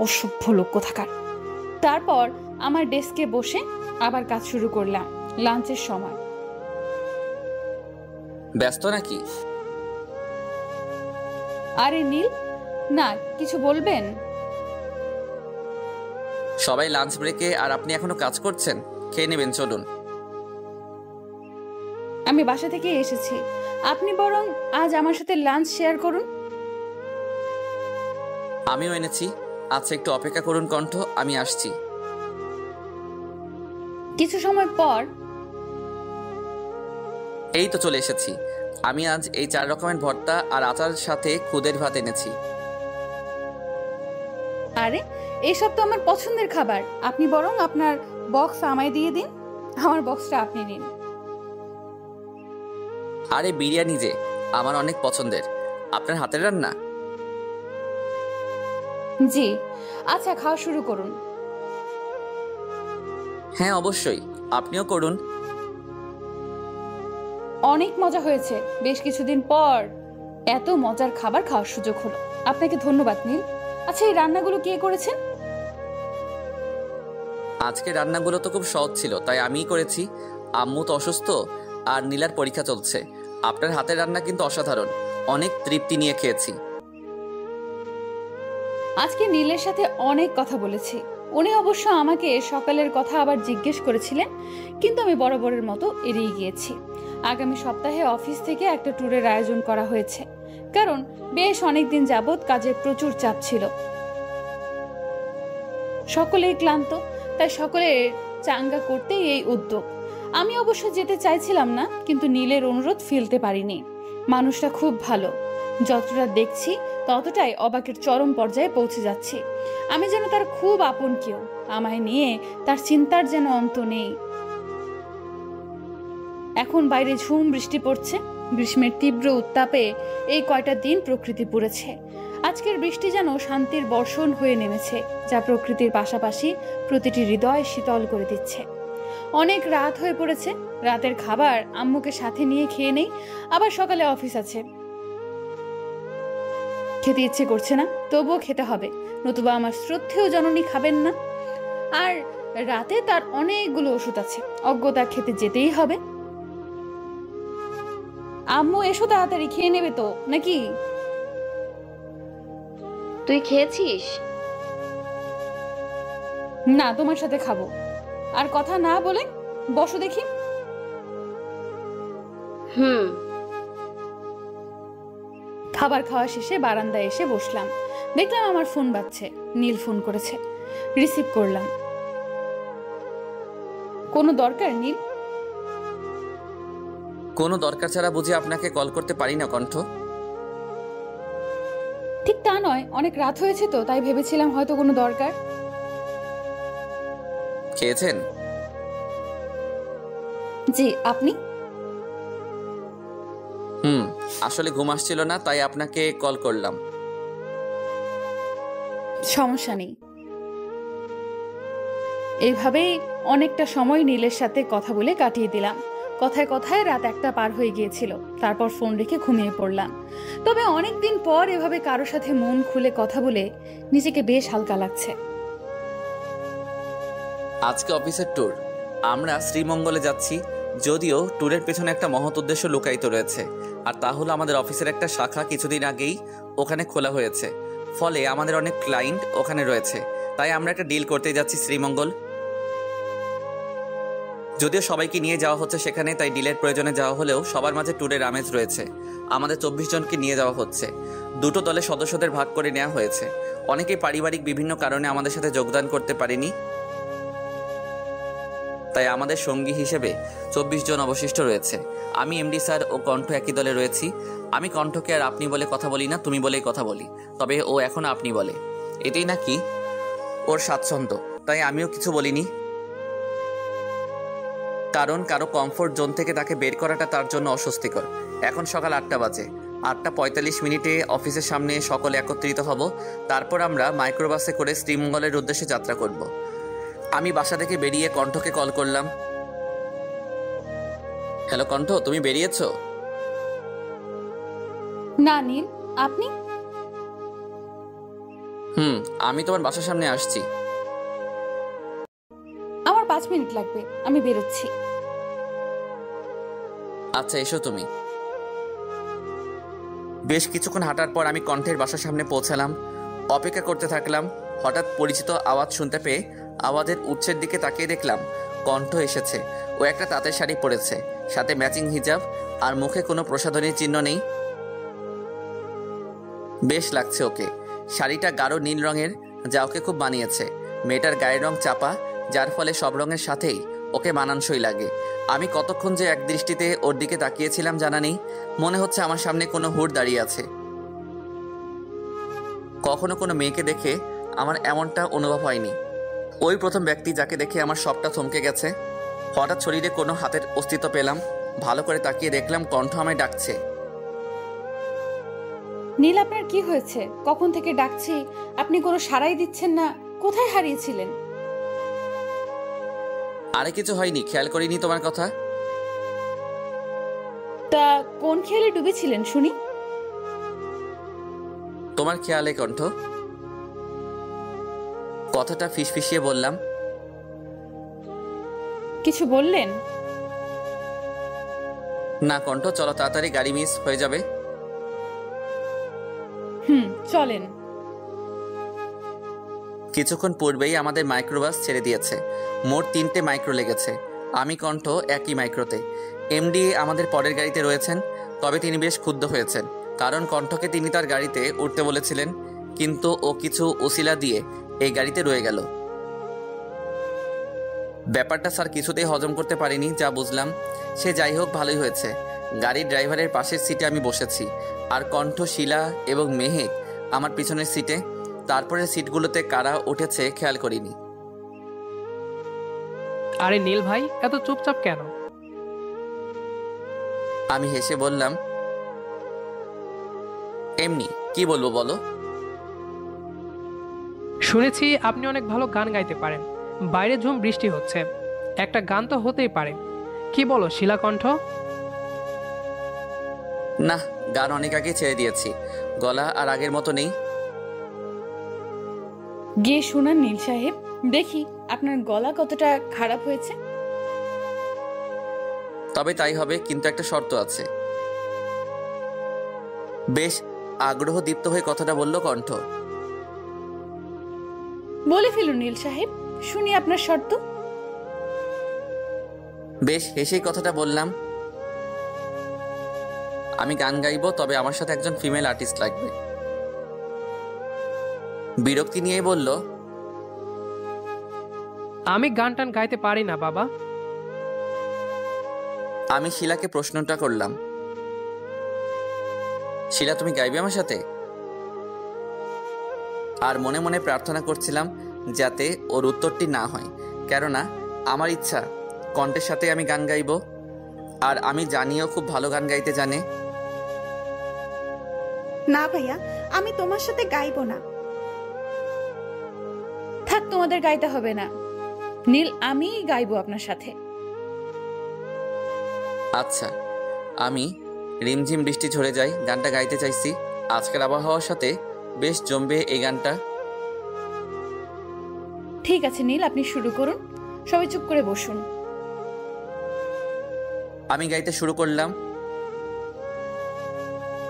অসভ্য লোক কোথাকার। তারপর আমার ডেস্কে বসে আবার কাজ শুরু করলাম। লাঞ্চের সময়। ব্যস্ত নাকি? আরে নীল, না, কিছু বলবেন? সবাই লাঞ্চ ব্রেকে আর আপনি এখনো কাজ করছেন? খেয়ে নেবেন, চলুন। আমি বাসা থেকে এসেছি। আপনি বরং আজ আমার সাথে লাঞ্চ শেয়ার করুন। আমিও এনেছি। আচ্ছা, একটু অপেক্ষা করুন কণ্ঠ, আমি আসছি। কিছু সময় পর এই তো চলে এসেছি। আমি আজ এই 4 রকমের ভর্তা আর আচার সাথে খুদের ভাত এনেছি। আরে এইসব তো আমার পছন্দের খাবার। আপনি বরং আপনার বক্স আমায় দিয়ে দিন, আমার বক্সটা আপনি নিন। আরে বিরিয়ানি যে আমার অনেক পছন্দের, আপনার হাতের রান্না। জি। আচ্ছা, খাওয়া শুরু করুন। হ্যাঁ অবশ্যই, আপনিও করুন। অনেক মজা হয়েছে। বেশ কিছুদিন পর এত মজার খাবার খাওয়ার সুযোগ হলো। আপনাকে ধন্যবাদ নীল। আচ্ছা, এই রান্নাগুলো কে করেছেন? আজকে রান্নাগুলো তো খুব সহজ ছিল, তাই আমিই করেছি। আম্মু তো অসুস্থ আর নীলার পরীক্ষা চলছে। আপনার হাতের রান্না কিন্তু অসাধারণ, অনেক তৃপ্তি নিয়ে খেয়েছি। আজকে নীলের সাথে অনেক কথা বলেছি। উনি অবশ্য আমাকে সকালের কথা আবার জিজ্ঞেস করেছিলেন, কিন্তু আমি বরাবরের মতো এড়িয়ে গিয়েছি। আগামী সপ্তাহে অফিস থেকে একটা ট্যুরের আয়োজন করা হয়েছে, কারণ বেশ অনেকদিন যাবৎ কাজের প্রচুর চাপ ছিল। সকলেই ক্লান্ত, তাই সকলের চাঙ্গা করতেই এই উদ্যোগ। আমি অবশ্য যেতে চাইছিলাম না, কিন্তু নীলের অনুরোধ ফেলতে পারিনি। মানুষটা খুব ভালো। যতটা দেখছি ততটাই অবাকের চরম পর্যায়ে পৌঁছে যাচ্ছি। আমি যেন তার খুব আপন কেউ। আমায় নিয়ে তার চিন্তার যেন অন্ত নেই। এখন বাইরে ঝুম বৃষ্টি পড়ছে। গ্রীষ্মের তীব্র উত্তাপে এই কয়টা দিন প্রকৃতি পুড়েছে। আজকের বৃষ্টি যেন শান্তির বর্ষণ হয়ে নেমেছে, যা প্রকৃতির পাশাপাশি প্রতিটি হৃদয় শীতল করে দিচ্ছে। অনেক রাত হয়ে পড়েছে। রাতের খাবার আম্মুকে সাথে নিয়ে খেয়ে নেই, আবার সকালে অফিস আছে। খেতে ইচ্ছে করছে না, তবুও খেতে হবে, নতুবা আমার শ্রদ্ধেয় জননী খাবেন না। আর রাতে তার অনেকগুলো ওষুধ আছে, অজ্ঞতা খেতে যেতেই হবে। আম্মু এসো, তাড়াতাড়ি খেয়ে নেবে তো নাকি? তুই খেয়েছিস? না, তোমার সাথে খাবো। আর কথা না বলে বসো দেখি। খাবার খাওয়া শেষে বারান্দায় এসে বসলাম। দেখলাম আমার ফোন বাজছে। নীল ফোন করেছে, রিসিভ করলাম। কোনো দরকার নীল? কোনো দরকার ছাড়া বুঝি আপনাকে কল করতে পারি না কণ্ঠ? ঠিক তা নয়, অনেক রাত হয়েছে তো, তাই ভেবেছিলাম হয়তো কোনো দরকার। খেয়েছেন? জি, আপনি? আসলে ঘুম আসছিল না, তাই আপনাকে কল করলাম। সমস্যা নেই। এইভাবেই অনেকটা সময় নীলের সাথে কথা বলে কাটিয়ে দিলাম। কথায় কথায় রাত 1টা পার হয়ে গিয়েছিল। তারপর ফোন রেখে ঘুমিয়ে পড়লাম। তবে অনেকদিন পর এভাবে কারো সাথে মন খুলে কথা বলে নিজেকে বেশ হালকা লাগছে। আজকে অফিসের ট্যুর, আমরা শ্রীমঙ্গলে যাচ্ছি। যদিও ট্যুরের পেছনে একটা মহৎ উদ্দেশ্য লুকায়িত রয়েছে, আর তা হলো আমাদের অফিসের একটা শাখা কিছুদিন আগেই ওখানে খোলা হয়েছে। ফলে আমাদের অনেক ক্লায়েন্ট ওখানে রয়েছে, তাই আমরা একটা ডিল করতে যাচ্ছি শ্রীমঙ্গল। যদিও সবাইকে নিয়ে যাওয়া হচ্ছে সেখানে, তাই ডিলের প্রয়োজনে যাওয়া হলেও সবার মাঝে ট্যুরের আমেজ রয়েছে। আমাদের 24 জনকে নিয়ে যাওয়া হচ্ছে। দুটো দলে সদস্যদের ভাগ করে নেওয়া হয়েছে। অনেকেই পারিবারিক বিভিন্ন কারণে আমাদের সাথে যোগদান করতে পারেনি, তাই আমাদের সঙ্গী হিসেবে 24 জন অবশিষ্ট রয়েছে। আমি এমডি স্যার ও কণ্ঠ একই দলে রয়েছি। আমি কণ্ঠকে আর আপনি বলে কথা বলি না, তুমি বলেই কথা বলি। তবে ও এখন আপনি বলে, এটাই নাকি ওর স্বাচ্ছন্দ্য, তাই আমিও কিছু বলিনি। কারণ কারো কমফোর্ট জোন থেকে তাকে বের করাটা তার জন্য অস্বস্তিকর। এখন সকাল 8টা বাজে। 8:45 অফিসের সামনে সকলে একত্রিত হব। তারপর আমরা মাইক্রোবাসে করে শ্রীমঙ্গলের উদ্দেশ্যে যাত্রা করব। আমি বাসা থেকে বেরিয়ে কণ্ঠকে কল করলাম। হ্যালো কণ্ঠ, তুমি বেরিয়েছো? না নীল, আপনি? আমি তোমার বাসার সামনে আসছি। আমার 5 মিনিট লাগবে, আমি বেরোচ্ছি। আচ্ছা, এসো তুমি। বেশ কিছুক্ষণ হাঁটার পর আমি কণ্ঠের বাসার সামনে পৌঁছালাম। অপেক্ষা করতে থাকলাম। হঠাৎ পরিচিত আওয়াজ শুনতে পেয়ে আওয়াজের উৎসের দিকে তাকিয়ে দেখলাম কণ্ঠ এসেছে। ও একটা তাঁতের শাড়ি পরেছে, সাথে ম্যাচিং হিজাব, আর মুখে কোনো প্রসাধনীর চিহ্ন নেই। বেশ লাগছে ওকে। শাড়িটা গাঢ় নীল রঙের, যা ওকে খুব মানিয়েছে। মেয়েটার গায়ের রং চাপা, যার ফলে সব রঙের সাথেই ওকে মানানসই লাগে। আমি কতক্ষণ যে এক দৃষ্টিতে ওর দিকে তাকিয়েছিলাম জানা নেই। মনে হচ্ছে আমার সামনে কোনো হুড় দাঁড়িয়ে আছে। কখনো কোনো মেয়েকে দেখে আমার এমনটা অনুভব হয়নি। ওই প্রথম ব্যক্তি যাকে দেখে আমার সবটা থমকে গেছে। হঠাৎ শরীরে কোনো হাতের অস্তিত্ব পেলাম। ভালো করে তাকিয়ে দেখলাম কণ্ঠ আমায় ডাকছে। নীল, আপনার কি হয়েছে? কখন থেকে ডাকছি, আপনি কোনো সাড়াই দিচ্ছেন না। কোথায় হারিয়েছিলেন? আরে কিছু হয়নি, খেয়াল করিনি তোমার কথা। তা কোন খেয়ালে ডুবেছিলেন শুনি? তোমার খেয়ালে কণ্ঠ। কথাটা ফিসফিসিয়ে বললাম। কিছু বললেন? না কণ্ঠ, চলো তাড়াতাড়ি, গাড়ি মিস হয়ে যাবে। চলেন। কিছুক্ষণ পূর্বেই আমাদের মাইক্রোবাস ছেড়ে দিয়েছে। মোট 3টে মাইক্রো লেগেছে। আমি কণ্ঠ একই মাইক্রোতে। এমডি আমাদের পরের গাড়িতে রয়েছেন। তবে তিনি বেশ ক্ষুব্ধ হয়েছেন, কারণ কণ্ঠকে তিনি তার গাড়িতে উঠতে বলেছিলেন, কিন্তু ও কিছু উসিলা দিয়ে এই গাড়িতে রয়ে গেল। ব্যাপারটা স্যার কিছুতেই হজম করতে পারিনি, যা বুঝলাম। সে যাই হোক, ভালোই হয়েছে। গাড়ির ড্রাইভারের পাশের সিটে আমি বসেছি, আর কণ্ঠ, শিলা এবং মেহেক আমার পিছনের সিটে। তারপরে সিটগুলোতে কারা উঠেছে খেয়াল করিনি। আরে নীল ভাই, এত চুপচাপ কেন? আমি হেসে বললাম, এমনি। কি বলবো বলো? শুনেছি আপনি অনেক ভালো গান গাইতে পারেন। বাইরে ঝুম বৃষ্টি হচ্ছে, একটা গান তো হতেই পারে। কি বলো শিলাকণ্ঠ? না, গান অনেক আগে ছেড়ে দিয়েছি। গলা আর আগের মতো নেই। গিয়ে শুনান নীল সাহেব, দেখি আপনার গলা কতটা খারাপ হয়েছে। তবে তাই হবে, কিন্তু একটা শর্ত আছে। বেশ আগ্রহ দীপ্ত হয়ে কথাটা বলল কণ্ঠ। বলে ফেলুন নীল সাহেব, শুনি আপনার শর্ত। বেশ হেসেই কথাটা বললাম, আমি গান গাইবো, তবে আমার সাথে একজন ফিমেল আর্টিস্ট লাগবে। বিরক্তি নিয়ে বলল, আমি গান টান গাইতে পারি না বাবা। আমি শিলাকে প্রশ্নটা করলাম, শিলা তুমি গাইবে আমার সাথে? আর মনে মনে প্রার্থনা করছিলাম যাতে ওর উত্তরটি না হয়, কেননা আমার ইচ্ছা কণ্ঠের সাথে আমি গান গাইবো। আর আমি জানিও খুব ভালো গান গাইতে জানে। না ভাইয়া, আমি তোমার সাথে গাইবো না। থাক, তোমাদের গাইতে হবে না নীল, আমি গাইবো আপনার সাথে। আচ্ছা, আমি রিমঝিম বৃষ্টি ঝরে যায় গানটা গাইতে চাইছি। আজকের আবহাওয়ার সাথে বেশ জমবে এই গানটা। ঠিক আছে নীল, আপনি শুরু করুন। সবাই চুপ করে বসুন। আমি গাইতে শুরু করলাম।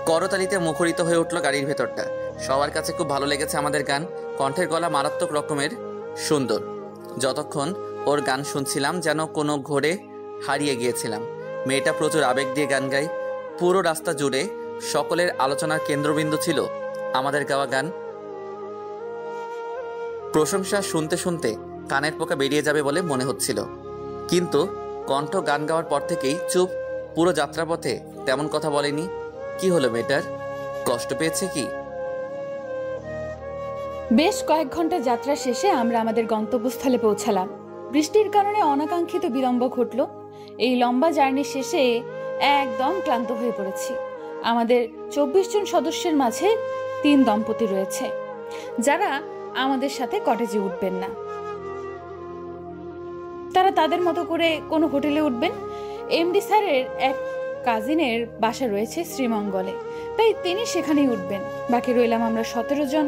করতালিতে মুখরিত হয়ে উঠল গাড়ির ভেতরটা। সবার কাছে খুব ভালো লেগেছে আমাদের গান। কণ্ঠের গলা মারাত্মক রকমের সুন্দর। যতক্ষণ ওর গান শুনছিলাম যেন কোনো ঘোরে হারিয়ে গিয়েছিলাম। মেয়েটা প্রচুর আবেগ দিয়ে গান গায়। পুরো রাস্তা জুড়ে সকলের আলোচনার কেন্দ্রবিন্দু ছিল আমাদের গাওয়া গান। প্রশংসা শুনতে শুনতে কানের পোকা বেরিয়ে যাবে বলে মনে হচ্ছিল, কিন্তু কণ্ঠ গান গাওয়ার পর থেকেই চুপ। পুরো যাত্রাপথে তেমন কথা বলেনি। কি হলো মেয়েটার? কষ্ট পেয়েছে কি? বেশ কয়েক ঘন্টা যাত্রা শেষে আমরা আমাদের গন্তব্যস্থলে পৌঁছালাম। বৃষ্টির কারণে অনাকাঙ্ক্ষিত বিলম্ব ঘটল। এই লম্বা জার্নি শেষে একদম ক্লান্ত হয়ে পড়েছি। আমাদের 24 জন সদস্যের মাঝে 3 দম্পতি রয়েছে, যারা আমাদের সাথে কটেজে উঠবেন না। তারা তাদের মতো করে কোনো হোটেলে উঠবেন। এমডি স্যারের এক কাজিনের বাসা রয়েছে শ্রীমঙ্গলে, তাই তিনি সেখানেই উঠবেন। বাকি রইলাম আমরা 17 জন,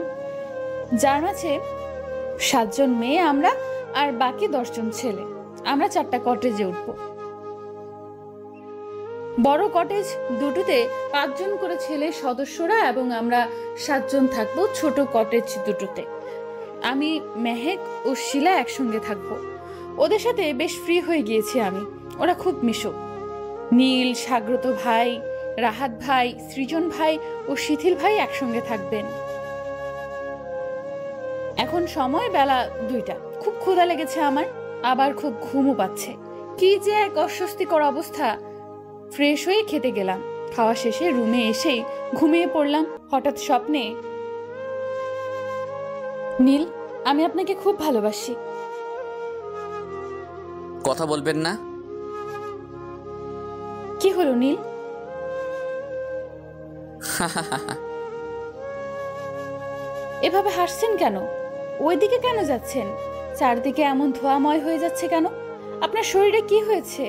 যার মাঝে 7 জন মেয়ে আমরা, আর বাকি 10 জন ছেলে। আমরা 4টা কটেজে উঠব। বড় কটেজ দুটোতে 5 জন করে ছেলে সদস্যরা এবং আমরা 7 জন থাকবো ছোট কটেজ দুটোতে। আমি, মেহেক ও শিলা একসঙ্গে থাকবো। ওদের সাথে বেশ ফ্রি হয়ে গিয়েছি আমি। ওরা খুব মিশুক। নীল, সাগ্রত ভাই, রাহাত ভাই, সৃজন ভাই ও শিথিল ভাই একসঙ্গে থাকবেন। এখন সময় বেলা 2টা। খুব ক্ষুধা লেগেছে আমার, আবার খুব ঘুমও পাচ্ছে। কি যে এক অস্বস্তিকর অবস্থা। ফ্রেশ হয়ে খেতে গেলাম। খাওয়া শেষে রুমে এসেই ঘুমিয়ে পড়লাম। হঠাৎ স্বপ্নে, নীল, আমি আপনাকে খুব ভালোবাসি। কথা বলবেন না? কি হলো নীল? এভাবে হাসছেন কেন? ওইদিকে কেন যাচ্ছেন? চারদিকে এমন ধোঁয়াময় হয়ে যাচ্ছে কেন? আপনার শরীরে কি হয়েছে?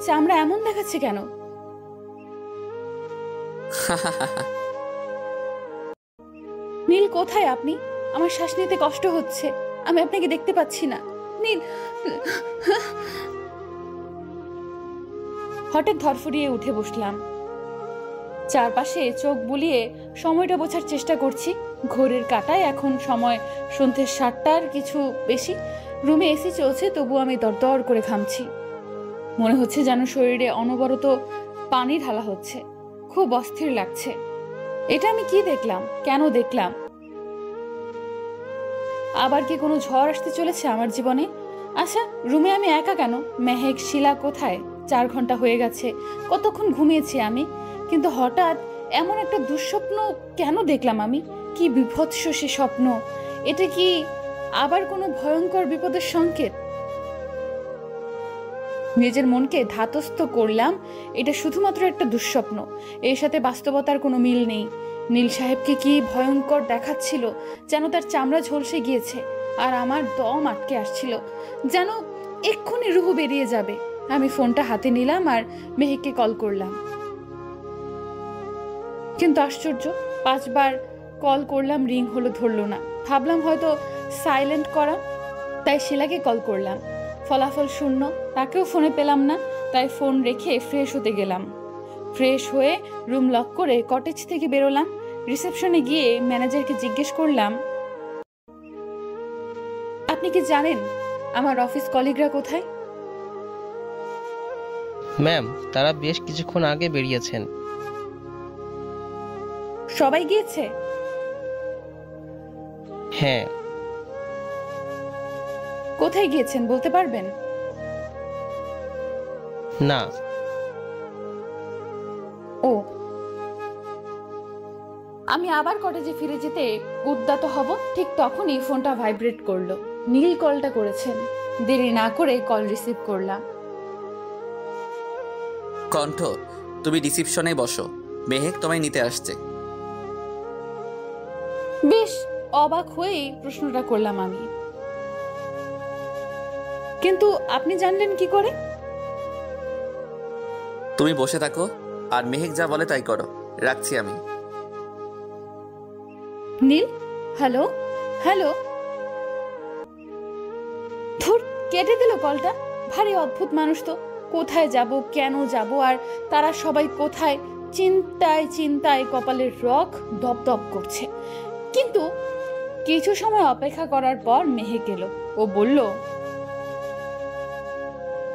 চামড়া এমন দেখাচ্ছে কেন? নীল, কোথায় আপনি? আমার শ্বাস নিতে কষ্ট হচ্ছে। আমি আপনাকে দেখতে পাচ্ছি না। নীল। হঠাৎ ধরফড়িয়ে উঠে বসলাম। চারপাশে চোখ বুলিয়ে সময়টা বোঝার চেষ্টা করছি। ঘড়ির কাঁটায় এখন সময় সন্ধ্যে 7টার কিছু বেশি। রুমে এসি চলছে, তবু আমি দরদর করে ঘামছি। মনে হচ্ছে যেন শরীরে অনবরত পানি ঢালা হচ্ছে। খুব অস্থির লাগছে। এটা আমি কি দেখলাম? কেন দেখলাম? আবার কি কোনো ঝড় আসতে চলেছে আমার জীবনে? আচ্ছা, রুমে আমি একা কেন? মেহেক, শিলা কোথায়? 4 ঘন্টা হয়ে গেছে। কতক্ষণ ঘুমিয়েছি আমি? কিন্তু হঠাৎ এমন একটা দুঃস্বপ্ন কেন দেখলাম আমি? কি বিভৎস সে স্বপ্ন! এটা কি আবার কোনো ভয়ঙ্কর বিপদের সংকেত? নিজের মনকে ধাতস্থ করলাম, এটা শুধুমাত্র একটা দুঃস্বপ্ন। এর সাথে বাস্তবতার কোনো মিল নেই। নীল সাহেবকে কি ভয়ঙ্কর দেখাচ্ছিল, যেন তার চামড়া ঝলসে গিয়েছে আর আমার দম আটকে আসছিল, যেন এক্ষুনি রুহ বেরিয়ে যাবে। আমি ফোনটা হাতে নিলাম আর মেহেককে কল করলাম। কিন্তু আশ্চর্য, 5 বার কল করলাম, রিং হলো, ধরলো না। ভাবলাম হয়তো সাইলেন্ট করা, তাই শিলাকে কল করলাম। ফলাফল শূন্য। তাকেও ফোনে পেলাম না, তাই ফোন রেখে ফ্রেশ হতে গেলাম। ফ্রেশ হয়ে রুম লক করে কটেজ থেকে বেরোলাম। রিসেপশনে গিয়ে ম্যানেজারকে জিজ্ঞেস করলাম, আপনি কি জানেন আমার অফিস কলিগরা কোথায়? ম্যাম, তারা বেশ কিছুক্ষণ আগে বেরিয়েছেন। সবাই গিয়েছে? হ্যাঁ। কোথায় গিয়েছেন বলতে পারবেন? না। ও। আমি আবার কটেজে ফিরে যেতে উদ্যত হব, ঠিক তখনই ফোনটা ভাইব্রেট করলো। নীল কলটা করেছেন। দেরি না করে কল রিসিভ করলাম। কণ্ঠ, তুমি রিসিপশনে বসো, মেহেক তোমায় নিতে আসছে। বেশ অবাক হয়েই প্রশ্নটা করলাম আমি। কিন্তু আপনি জানলেন কি করে? তুমি বসে থাকো আর মেহেক যা বলে তাই করো। রাখছি আমি। নীল, হ্যালো হ্যালো। ধুর, কেটে দিল কলটা। ভারী অদ্ভুত মানুষ তো। কোথায় যাব, কেন যাব, আর তারা সবাই কোথায়? চিন্তায় চিন্তায় কপালের রগ দপদপ করছে। কিন্তু কিছু সময় অপেক্ষা করার পর মেহেক এলো। ও বলল,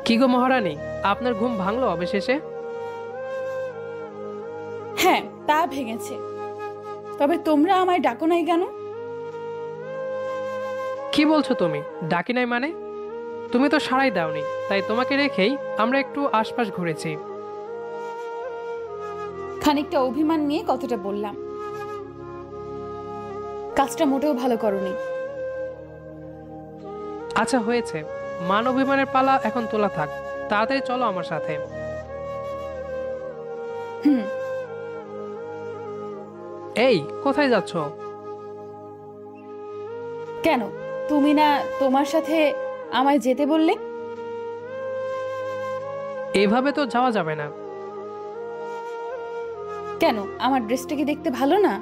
কি গো মহারানী, আপনার ঘুম ভাঙলো অবশেষে? হ্যাঁ, তা ভেঙেছে। তবে তোমরা আমায় ডাকো নাই কেন? কি বলছো তুমি? ডাকি নাই মানে? তুমি তো সাড়াই দাওনি, তাই তোমাকে রেখেই আমরা একটু আশপাশ ঘুরেছি। খানিকটা অভিমান নিয়ে কথাটা বললাম। কাজটা মোটেও ভালো করনি। আচ্ছা হয়েছে, মান অভিমানের পালা এখন তোলা থাক। তাড়াতাড়ি চলো আমার সাথে। হুম। এই, কোথায় যাচ্ছ? কেন, তুমি না তোমার সাথে আমায় যেতে বললে? এভাবে তো যাওয়া যাবে না। কেন, আমার ড্রেসটা কি দেখতে ভালো না?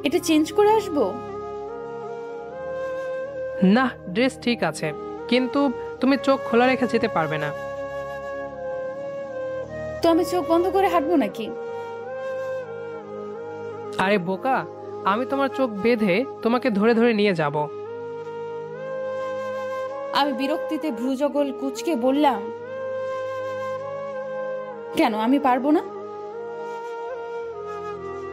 এটা চেঞ্জ করে আসবো? না, ড্রেস ঠিক আছে, কিন্তু তুমি চোখ খোলা রেখে যেতে পারবে না। তো আমি চোখ বন্ধ করে হাঁটবো নাকি? আরে বোকা, আমি তোমার চোখ বেঁধে তোমাকে ধরে ধরে নিয়ে যাব। আমি বিরক্তিতে ভ্রুজগল কুঁচকে বললাম, কেন আমি পারবো না?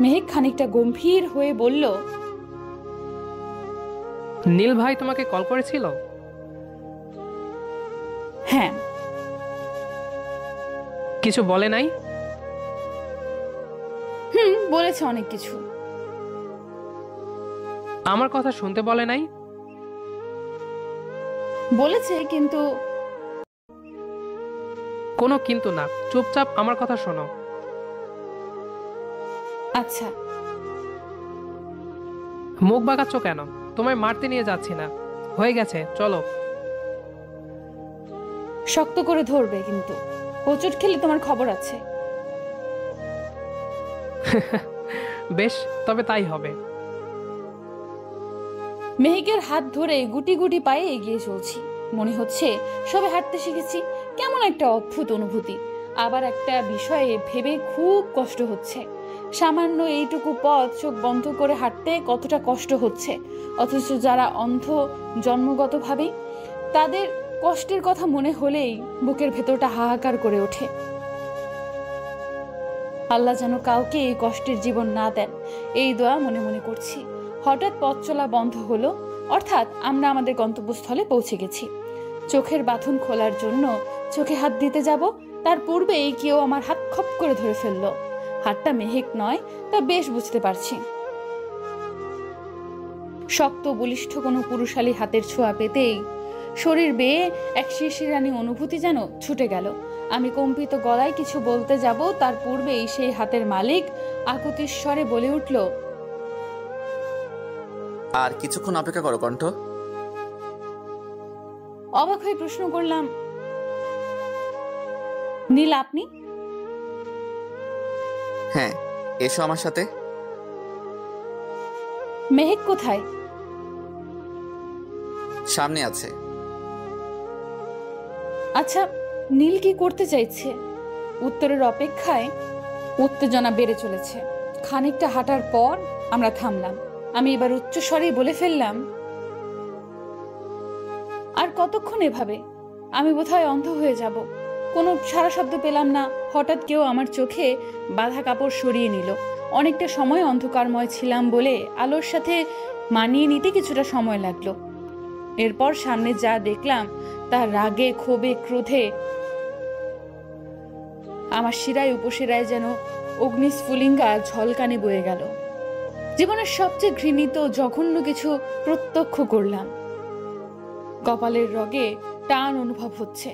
মেহেক খানিকটা গম্ভীর হয়ে বলল, নীল ভাই তোমাকে কল করেছিল? হ্যাঁ। কিছু বলে নাই? বলেছে অনেক কিছু। আমার কথা শুনতে বলে নাই? বলেছে, কিন্তু কোনো কিন্তু না, চুপচাপ আমার কথা শোনো। আচ্ছা। মুখ বাঁকাচ্ছ কেন? তোমায় মারতে নিয়ে যাচ্ছি না, হয়ে গেছে, চলো। শক্ত করে ধরবে কিন্তু, হোঁচট খেলে তোমার খবর আছে। বেশ, তবে তাই হবে। মেহেকের হাত ধরে গুটি গুটি পায়ে এগিয়ে চলছি। মনে হচ্ছে সবে হাঁটতে শিখেছি। কেমন একটা অদ্ভুত অনুভূতি। আবার একটা বিষয়ে ভেবে খুব কষ্ট হচ্ছে। সামান্য এইটুকু পথ চোখ বন্ধ করে হাঁটতে কতটা কষ্ট হচ্ছে, অথচ যারা অন্ধ জন্মগতভাবেই, তাদের কষ্টের কথা মনে হলেই বুকের ভেতরটা হাহাকার করে ওঠে। আল্লাহ যেন কাউকে এই কষ্টের জীবন না দেন, এই দোয়া মনে মনে করছি। হঠাৎ পথ চলা বন্ধ হলো, অর্থাৎ আমরা আমাদের গন্তব্যস্থলে পৌঁছে গেছি। চোখের বাঁধন খোলার জন্য চোখে হাত দিতে যাব, তার পূর্বেই কেউ আমার হাত খপ করে ধরে ফেললো। হাতটা মেহেক নয়, তা বেশ বুঝতে পারছি। শক্ত বলিষ্ঠ কোনো পুরুষালী হাতের ছোঁয়া পেতেই শরীর বেয়ে এক শিরশিরানি অনুভূতি যেন ছুটে গেল। আমি কম্পিত গলায় কিছু বলতে যাব, তার পূর্বেই সেই হাতের মালিক আকুতির স্বরে বলে উঠল, আর কিছুক্ষণ অপেক্ষা করো কণ্ঠ। অবাক হয়ে প্রশ্ন করলাম, নীল আপনি? হ্যাঁ, এসো আমার সাথে। মেহেক কোথায়? সামনে আছে। আচ্ছা, নীল কি করতে চাইছে? উত্তরের অপেক্ষায় উত্তেজনা বেড়ে চলেছে। খানিকটা হাঁটার পর আমরা থামলাম। আমি এবার উচ্চস্বরে বলে ফেললাম, আর কতক্ষণ এভাবে? আমি বোধহয় অন্ধ হয়ে যাব। কোনো সারা শব্দ পেলাম না। হঠাৎ কেউ আমার চোখে বাঁধা কাপড় সরিয়ে নিল। অনেকটা সময় অন্ধকারময় ছিলাম বলে আলোর সাথে মানিয়ে নিতে কিছুটা সময় লাগলো। এরপর সামনে যা দেখলাম তার রাগে, ক্ষোভে, ক্রোধে আমার শিরায় উপশিরায় যেন অগ্নিস্ফুলিঙ্গা ঝলকানি বয়ে গেল। জীবনের সবচেয়ে ঘৃণিত জঘন্য কিছু প্রত্যক্ষ করলাম। কপালের রগে টান অনুভব হচ্ছে,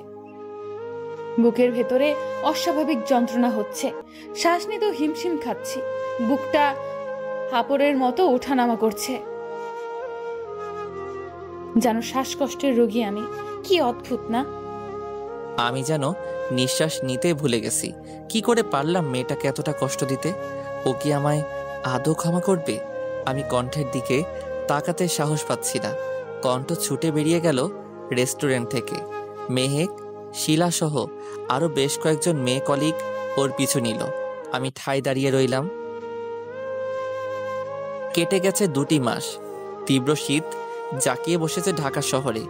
বুকের ভেতরে অস্বাভাবিক যন্ত্রণা হচ্ছে, শ্বাস নিতেও হিমশিম খাচ্ছি, বুকটা হাঁপড়ের মতো ওঠানামা করছে, যেন শ্বাসকষ্টের রোগী আমি। কি অদ্ভুত না? আমি যেন নিঃশ্বাস নিতে ভুলে গেছি। কি করে পারলাম মেয়েটাকে এতটা কষ্ট দিতে? ও কি আমায় আদৌ ক্ষমা করবে? আমি কণ্ঠের দিকে তাকাতে সাহস পাচ্ছি না। কণ্ঠ ছুটে বেরিয়ে গেল রেস্টুরেন্ট থেকে। মেহেক, শিলা সহ আরো বেশ কয়েকজন মেয়ে কলিগ ওর পিছু নিল। আমি ঠাই দাঁড়িয়ে রইলাম। কেটে গেছে 2টি মাস। তীব্র শীত জাঁকিয়ে বসেছে ঢাকা শহরে।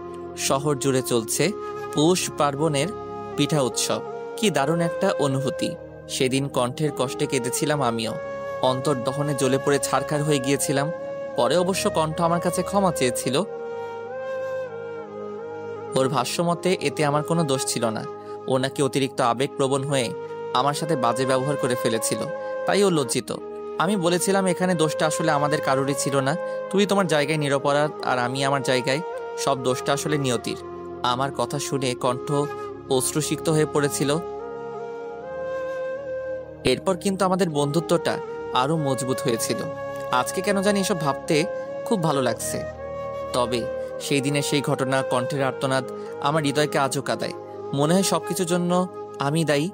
শহর জুড়ে চলছে পৌষ পার্বণের পিঠা উৎসব। কি দারুণ একটা অনুভূতি। সেদিন কণ্ঠের কষ্টে কেঁদেছিলাম আমিও। অন্তর্দহনে জ্বলে পড়ে ছারখার হয়ে গিয়েছিলাম। পরে অবশ্য কণ্ঠ আমার কাছে ক্ষমা চেয়েছিল। ওর ভাষ্যমতে এতে আমার কোনো দোষ ছিল না। ও নাকি অতিরিক্ত আবেগপ্রবণ হয়ে আমার সাথে বাজে ব্যবহার করে ফেলেছিল, তাই ও লজ্জিত। আমি বলেছিলাম এখানে দোষটা আসলে আমাদের কারোরই ছিল না। তুই তোমার জায়গায় নিরপরাধ আর আমি আমার জায়গায়। সব দোষটা আসলে নিয়তির। আমার কথা শুনে কণ্ঠ অশ্রুসিক্ত হয়ে পড়েছিল। এরপর কিন্তু আমাদের বন্ধুত্বটা আরো মজবুত হয়েছিল। আজকে কেন জানি এসব ভাবতে খুব ভালো লাগছে। তবে সেই দিনের সেই ঘটনা, কণ্ঠের আর্তনাদ আমার হৃদয়কে আজও কাঁদায়। মনে হয় সবকিছুর জন্য আমি দায়ী।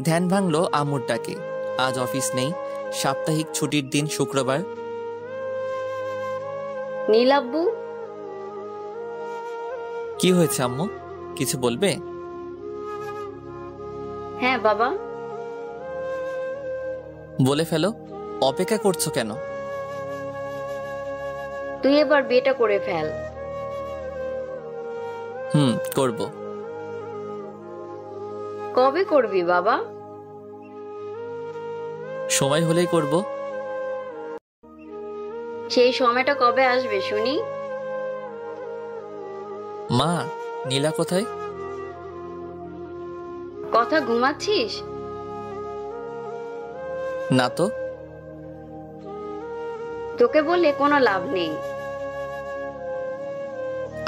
ধ্যান ভাঙলো আম্মুর ডাকে। আজ অফিস নেই, সাপ্তাহিক ছুটির দিন শুক্রবার। নীল আব্বু, কি হয়েছে আম্মু? কিছু বলবে? হ্যাঁ বাবা। বলে ফেলো। অপেক্ষা করছো কেন? তুই এবার বিয়েটা করে ফেল। করব। কবে করবি বাবা? সময় হলেই করব। সেই সময়টা কবে আসবে শুনি? মা, নীলা কোথায়? কথা ঘুমাচ্ছিস? না তো। তোকে বললে কোনো লাভ নেই।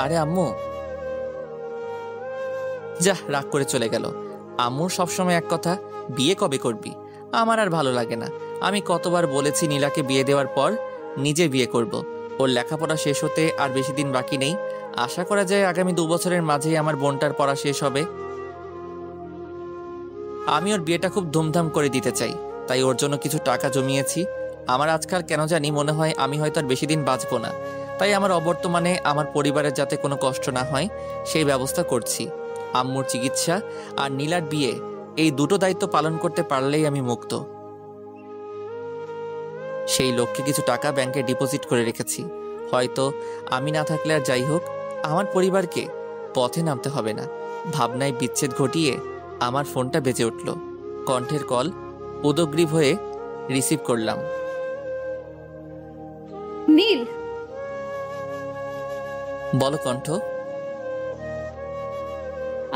আরে আম্মু, যা রাগ করে চলে গেল। আম্মুর সবসময় এক কথা, বিয়ে কবে করবি? আমার আর ভালো লাগে না। আমি কতবার বলেছি নীলাকে বিয়ে দেওয়ার পর নিজে বিয়ে করব। ওর লেখাপড়া শেষ হতে আর বেশি দিন বাকি নেই। আশা করা যায় আগামী 2 বছরের মাঝেই আমার বোনটার পড়া শেষ হবে। আমি ওর বিয়েটা খুব ধুমধাম করে দিতে চাই, তাই ওর জন্য কিছু টাকা জমিয়েছি। আমার আজকাল কেন জানি মনে হয় আমি হয়তো আর বেশি দিন বাঁচবো না, তাই আমার অবর্তমানে আমার পরিবারের যাতে কোনো কষ্ট না হয় সেই ব্যবস্থা করছি। আম্মুর চিকিৎসা আর নীলার বিয়ে, এই দুটো দায়িত্ব পালন করতে পারলেই আমি মুক্ত। সেই লক্ষ্যে কিছু টাকা ব্যাংকে ডিপোজিট করে রেখেছি। হয়তো আমি না থাকলে আর যাই হোক, আমার পরিবারকে পথে নামতে হবে না। ভাবনায় বিচ্ছেদ ঘটিয়ে আমার ফোনটা বেজে উঠল। কণ্ঠের কল। উদগ্রীব হয়ে রিসিভ করলাম। নীল, বলো কণ্ঠ।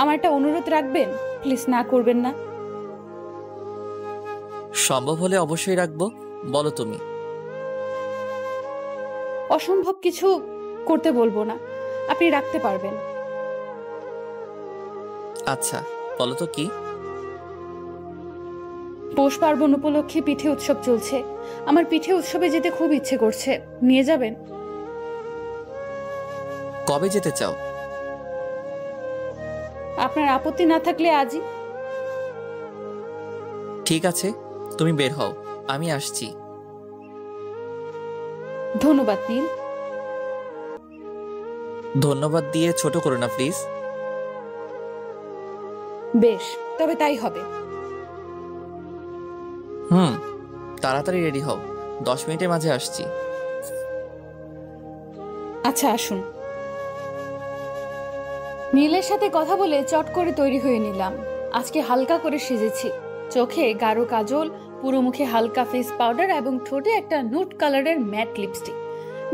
আমার একটা অনুরোধ রাখবেন? প্লিজ, না করবেন না। সম্ভব হলে অবশ্যই রাখবো। বলো তুমি। অসম্ভব কিছু করতে বলবো না, আপনি রাখতে পারবেন। আচ্ছা, বলো তো কি। পৌষ পার্বণ উপলক্ষে পিঠে উৎসব চলছে। আমার পিঠে উৎসবে যেতে খুব ইচ্ছে করছে, নিয়ে যাবেন? কবে যেতে চাও? আপনার আপত্তি না থাকলে আজই। ঠিক আছে, তুমি বের হও, আমি আসছি। ধন্যবাদ নীল। ধন্যবাদ দিয়ে ছোট করো না প্লিজ। বেশ, তবে তাই হবে। তাড়াতাড়ি রেডি হও, 10 মিনিটের মাঝে আসছি। আচ্ছা, আসুন। নীলের সাথে কথা বলে চট করে তৈরি হয়ে নিলাম। আজকে হালকা করে সেজেছি। চোখে গাঢ় কাজল, পুরো মুখে হালকা ফেস পাউডার এবং ঠোঁটে একটা নুট কালারের ম্যাট লিপস্টিক।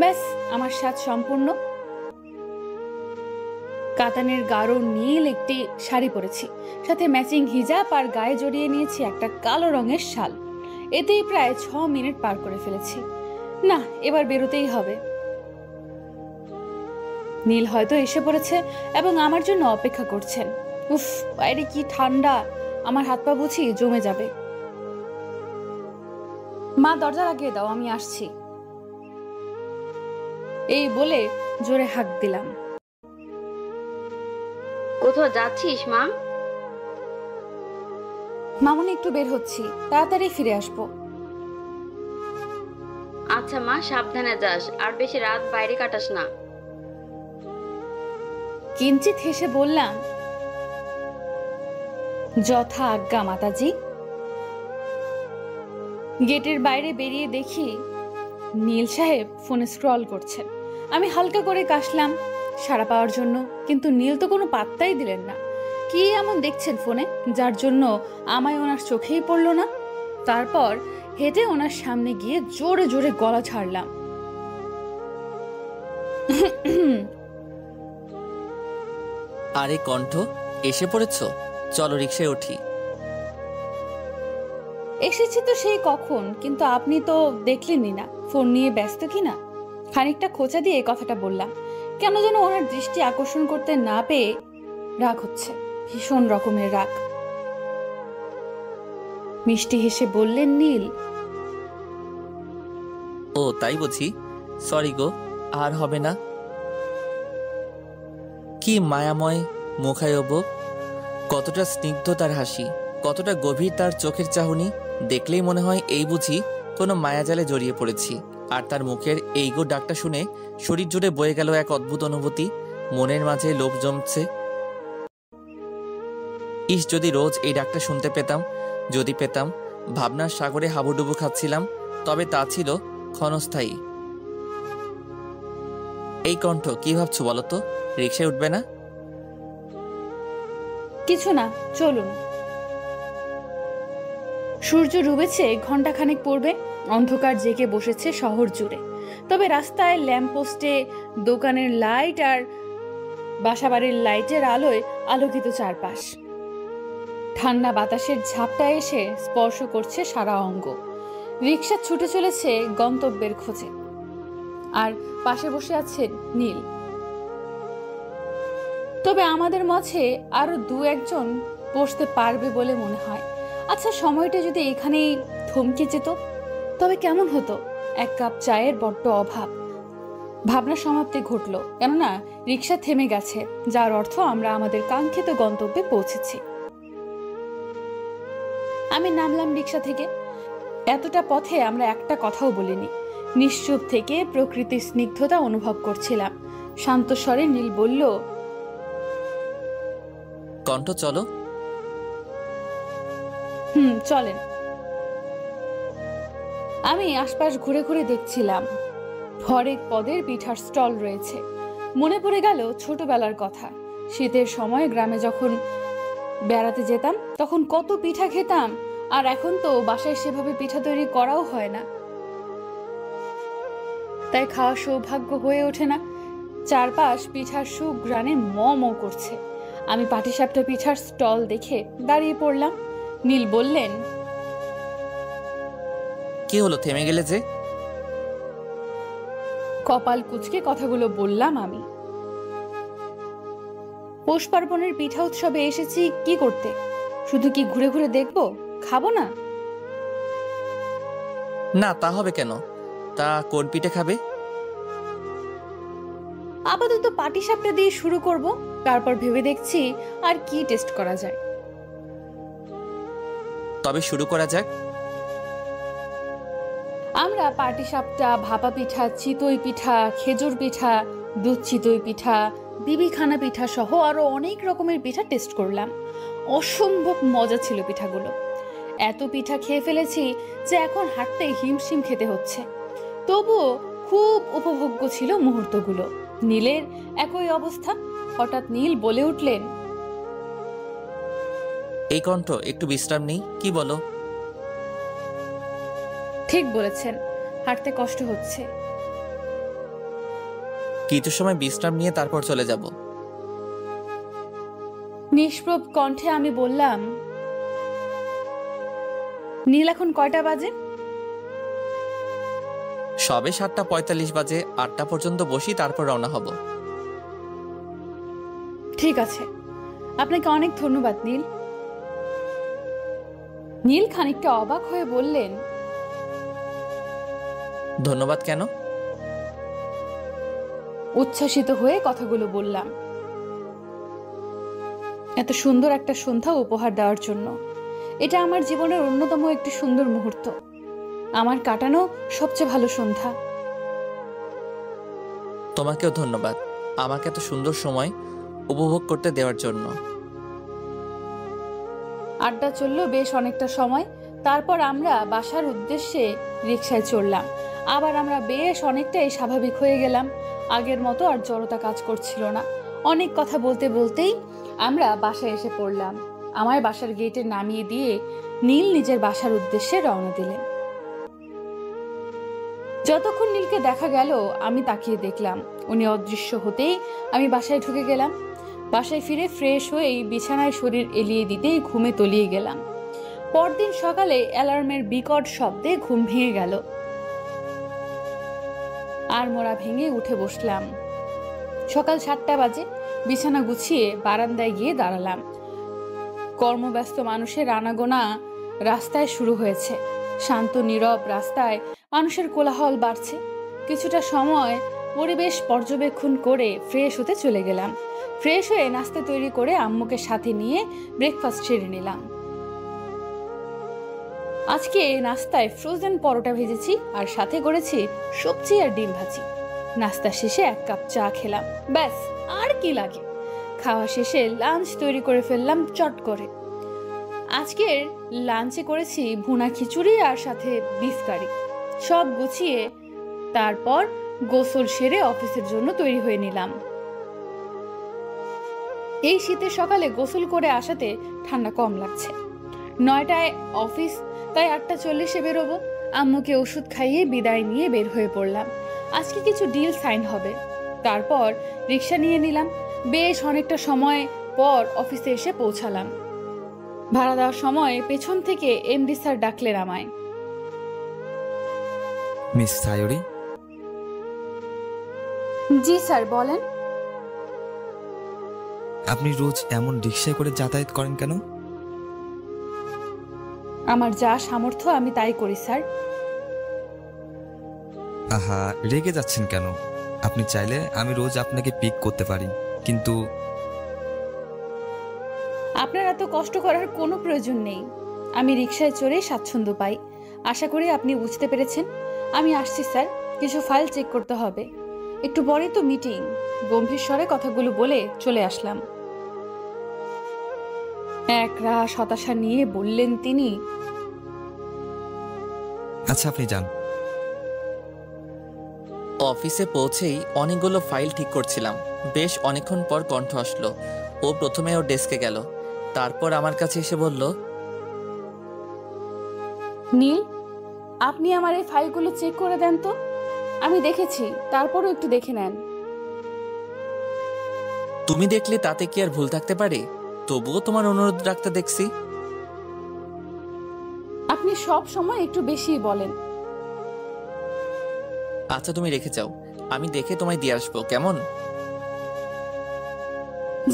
ব্যাস, আমার সাজ সম্পূর্ণ। কাতানের গাঢ় নীল একটি শাড়ি পরেছি, সাথে ম্যাচিং হিজাব, আর গায়ে জড়িয়ে নিয়েছি একটা কালো রঙের শাল। এতেই প্রায় 6 মিনিট পার করে ফেলেছি। না, এবার বেরোতেই হবে। নীল হয়তো এসে পড়েছে এবং আমার জন্য অপেক্ষা করছেন। উফ, বাইরে কি ঠান্ডা, আমার হাত পা বুঝি জমে যাবে। মা, দরজা লাগিয়ে দাও, আমি আসছি। এই বলে জোরে হাঁক দিলাম। কোথাও যাচ্ছিস মা? মামুনি, একটু বের হচ্ছি, তাড়াতাড়ি ফিরে আসবো। আচ্ছা মা, সাবধানে যাস, আর বেশি রাত বাইরে কাটাস না। কিঞ্চিত হেসে বললাম, যথা আজ্ঞা মাতাজি। গেটের বাইরে বেরিয়ে দেখি নীল সাহেব ফোনে স্ক্রল করছেন। আমি হালকা করে কাশলাম সাড়া পাওয়ার জন্য, কিন্তু নীল তো কোনো পাত্তাই দিলেন না। কি এমন দেখছেন ফোনে যার জন্য আমায় ওনার চোখেই পড়ল না? তারপর হেঁটে ওনার সামনে গিয়ে জোরে জোরে গলা ছাড়লাম। আরে কণ্ঠ, এসে পড়েছো? চলো রিক্সায় উঠি। এসেছি তো সেই কখন, কিন্তু আপনি তো দেখলেনই না ফোন নিয়ে ব্যস্ত কিনা। খানিকটা খোঁচা দিয়ে কথাটা বললাম। কেন যেন ওনার দৃষ্টি আকর্ষণ করতে না পেয়ে রাগ হচ্ছে, ভীষণ রকমের রাগ। মিষ্টি হেসে বললেন নীল, ও তাই বুঝি, সরি গো, আর হবে না। কি মায়াময় মুখায়ব, কতটা স্নিগ্ধ তার হাসি, কতটা গভীর তার চোখের চাহনি। দেখলেই মনে হয় এই বুঝি কোনো মায়াজালে জড়িয়ে পড়েছি। আর তার মুখের এই গো ডাকটা শুনে শরীর জুড়ে বয়ে গেল এক অদ্ভুত অনুভূতি। মনের মাঝে লোভ জমছে। ইস, যদি রোজ এই ডাকটা শুনতে পেতাম, যদি পেতাম। ভাবনার সাগরে হাবুডুবু খাচ্ছিলাম, তবে তা ছিল ক্ষণস্থায়ী। এই কণ্ঠ, কি ভাবছো বলো তো? রিক্সায় উঠবে না? কিছু না, চলুন। সূর্য ডুবেছে, ঘন্টাখানেক পূর্বে। অন্ধকার জেগে বসেছে শহর জুড়ে। তবে রাস্তায় ল্যাম্পপোস্টে, দোকানের লাইট আর বাসাবাড়ির লাইটের আলোয় আলোকিত চারপাশ। ঠান্ডা বাতাসের ঝাপটা এসে স্পর্শ করছে সারা অঙ্গ। রিকশা ছুটে চলেছে গন্তব্যের খোঁজে। আর পাশে বসে আছে নীল। তবে আমাদের মাঝে আরো দু একজন বসতে পারবে বলে মনে হয়। আচ্ছা, সময়টা যদি এখানেই থমকে যেত তবে কেমন হতো? এক কাপ চায়ের বড্ড অভাব। ভাবনা সমাপ্তি ঘটল, কেননা রিকশা থেমে গেছে, যার অর্থ আমরা আমাদের কাঙ্ক্ষিত গন্তব্যে পৌঁছেছি। আমি নামলাম রিকশা থেকে। এতটা পথে আমরা একটা কথাও বলিনি। নিশ্চুপ থেকে প্রকৃতির স্নিগ্ধতা অনুভব করছিলাম। শান্ত স্বরে নীল বলল, কণ্ঠ চলো। চলেন। আমি আশপাশ ঘুরে ঘুরে দেখছিলাম। হরেক পদের পিঠার স্টল রয়েছে। মনে পড়ে গেল ছোটবেলার কথা। শীতের সময় গ্রামে যখন বেড়াতে যেতাম তখন কত পিঠা খেতাম। আর এখন তো বাসায় সেভাবে পিঠা তৈরি করাও হয় না, তাই খাওয়ার সৌভাগ্য হয়ে ওঠে না। চারপাশ পিঠার সুঘ্রাণে ম ম করছে। আমি পাটিসাপটা পিঠার স্টল দেখে দাঁড়িয়ে পড়লাম। নীল বললেন, কি হলো, থেমে গেলে যে? কপাল কুঁচকে কথাগুলো বললাম আমি। পৌষ পার্বণের পিঠা উৎসবে এসেছি কি করতে? শুধু কি ঘুরে ঘুরে দেখবো? খাবো না? না, তা হবে কেন? তা কোন পিঠে খাবে? আপাতত পাটিসাপটা দিয়ে শুরু করব, তারপর ভেবে দেখছি আর কি টেস্ট করা যায়। তবে শুরু করা যাক। আমরা পাটিসাপটা, ভাপা পিঠা, চিতই পিঠা, খেজুর পিঠা, দুধ চিতই পিঠা, বিবিখানা পিঠা সহ আরো অনেক রকমের পিঠা টেস্ট করলাম। অসম্ভব মজা ছিল পিঠাগুলো। এত পিঠা খেয়ে ফেলেছি যে এখন হাঁটতে হিমশিম খেতে হচ্ছে। তবুও খুব উপভোগ্য ছিল মুহূর্তগুলো। নীলের একই অবস্থা। হঠাৎ নীল বলে উঠলেন, এই কণ্ঠ, একটু বিশ্রাম নেই, কি বলো? ঠিক বলেছেন, হাঁটতে কষ্ট হচ্ছে। কিছু সময় বিশ্রাম নিয়ে তারপর চলে যাব। নিষ্প্রভ কণ্ঠে আমি বললাম, নীল এখন কয়টা বাজে? সবে 7:45 বাজে। 8টা পর্যন্ত বসি, তারপর রওনা হব। ঠিক আছে, আপনাকে অনেক ধন্যবাদ নীল। নীল খানিকটা অবাক হয়ে বললেন, ধন্যবাদ কেন? উচ্ছ্বাসিত হয়ে কথাগুলো বললাম, এত সুন্দর একটা সন্ধ্যা উপহার দেওয়ার জন্য। এটা আমার জীবনের অন্যতম একটি সুন্দর মুহূর্ত, আমার কাটানো সবচেয়ে ভালো সন্ধ্যা। তোমাকেও ধন্যবাদ আমাকে এত সুন্দর সময় উপভোগ করতে দেওয়ার জন্য। আড্ডা চলল বেশ অনেকটা সময়। তারপর আমরা বাসার উদ্দেশ্যে রিকশায় চড়লাম। আবার আমরা বেশ অনেকটাই স্বাভাবিক হয়ে গেলাম। আগের মতো আর জড়তা কাজ করছিল না। অনেক কথা বলতে বলতেই আমরা বাসায় এসে পড়লাম। আমায় বাসার গেটে নামিয়ে দিয়ে নীল নিজের বাসার উদ্দেশ্যে রওনা দিলেন। যতক্ষণ নীলকে দেখা গেল আমি তাকিয়ে দেখলাম। উনি অদৃশ্য হতেই আমি বাসায় ঢুকে গেলাম। বাসায় ফিরে ফ্রেশ হয়েই বিছানায় শরীর এলিয়ে দিতেই ঘুমে তলিয়ে গেলাম। পরদিন সকালে অ্যালার্মের বিকট শব্দে ঘুম ভেঙে গেল। আর মোড়া ভেঙে উঠে বসলাম। সকাল 7টা বাজে। বিছানা গুছিয়ে বারান্দায় গিয়ে দাঁড়ালাম। কর্মব্যস্ত মানুষের আনাগোনা রাস্তায় শুরু হয়েছে। শান্ত নীরব রাস্তায় মানুষের কোলাহল বাড়ছে। কিছুটা সময় পরিবেশ পর্যবেক্ষণ করে ফ্রেশ হতে চলে গেলাম। ফ্রেশ হয়ে নাস্তা তৈরি করে আম্মুকে সাথে নিয়ে ব্রেকফাস্ট সেরে নিলাম। আজকে নাস্তায় ফ্রোজেন পরোটা ভেজেছি আর সাথে করেছি সবজি আর ডিম ভাজি। নাস্তা শেষে 1 কাপ চা খেলাম, ব্যাস আর কি লাগে। খাওয়া শেষে লাঞ্চ তৈরি করে ফেললাম চট করে। আজকের লাঞ্চে করেছি ভুনা খিচুড়ি আর সাথে বিফ কারি। সব গুছিয়ে তারপর গোসল সেরে অফিসের জন্য তৈরি হয়ে নিলাম। এই শীতের সকালে গোসল করে আসাতে ঠান্ডা কম লাগছে। 9টায় অফিস, তাই 8:40-এ বেরোবো। আম্মুকে ওষুধ খাইয়ে বিদায় নিয়ে বের হয়ে পড়লাম। আজকে কিছু ডিল সাইন হবে। তারপর রিক্সা নিয়ে নিলাম। বেশ অনেকটা সময় পর অফিসে এসে পৌঁছালাম। ভাড়া দেওয়ার সময় পেছন থেকে এমডি স্যার ডাকলেন আমায়। মিস সায়রি, জি স্যার, বলেন। আপনি রোজ এমন রিক্সায় করে যাতায়াত করেন কেন? আমার যা সামর্থ্য আমি তাই করি স্যার। আহা, রেগে যাচ্ছেন কেন? আপনি চাইলে আমি রোজ আপনাকে পিক করতে পারি, কিন্তু আপনার এত কষ্ট করার কোনো প্রয়োজন নেই। আমি রিক্সায় চড়ে স্বাচ্ছন্দ্য পাই। আশা করি আপনি বুঝতে পেরেছেন। আমি আসছি স্যার, কিছু ফাইল চেক করতে হবে। একটু পরে তো মিটিং। গম্ভীর স্বরে কথাগুলো বলে চলে আসলাম। একরাশ হতাশা নিয়ে বললেন তিনি, আচ্ছা আপনি যান। অফিসে পৌঁছেই অনেকগুলো ফাইল ঠিক করছিলাম। বেশ অনেকক্ষণ পর কণ্ঠ আসলো। ও প্রথমে ওর ডেস্কে গেল, তারপর আমার কাছে এসে বলল, নীল, আপনি আমার এই ফাইলগুলো চেক করে দেন তো। আমি দেখেছি, তারপরও একটু দেখে নেন। তুমি দেখলে তাতে কি আর ভুল থাকতে পারে? তবুও তোমার অনুরোধ রাখতে দেখছি। আপনি সব সময় একটু বেশিই বলেন। আচ্ছা তুমি রেখে যাও, আমি দেখে তোমায় দিয়ে আসবো, কেমন?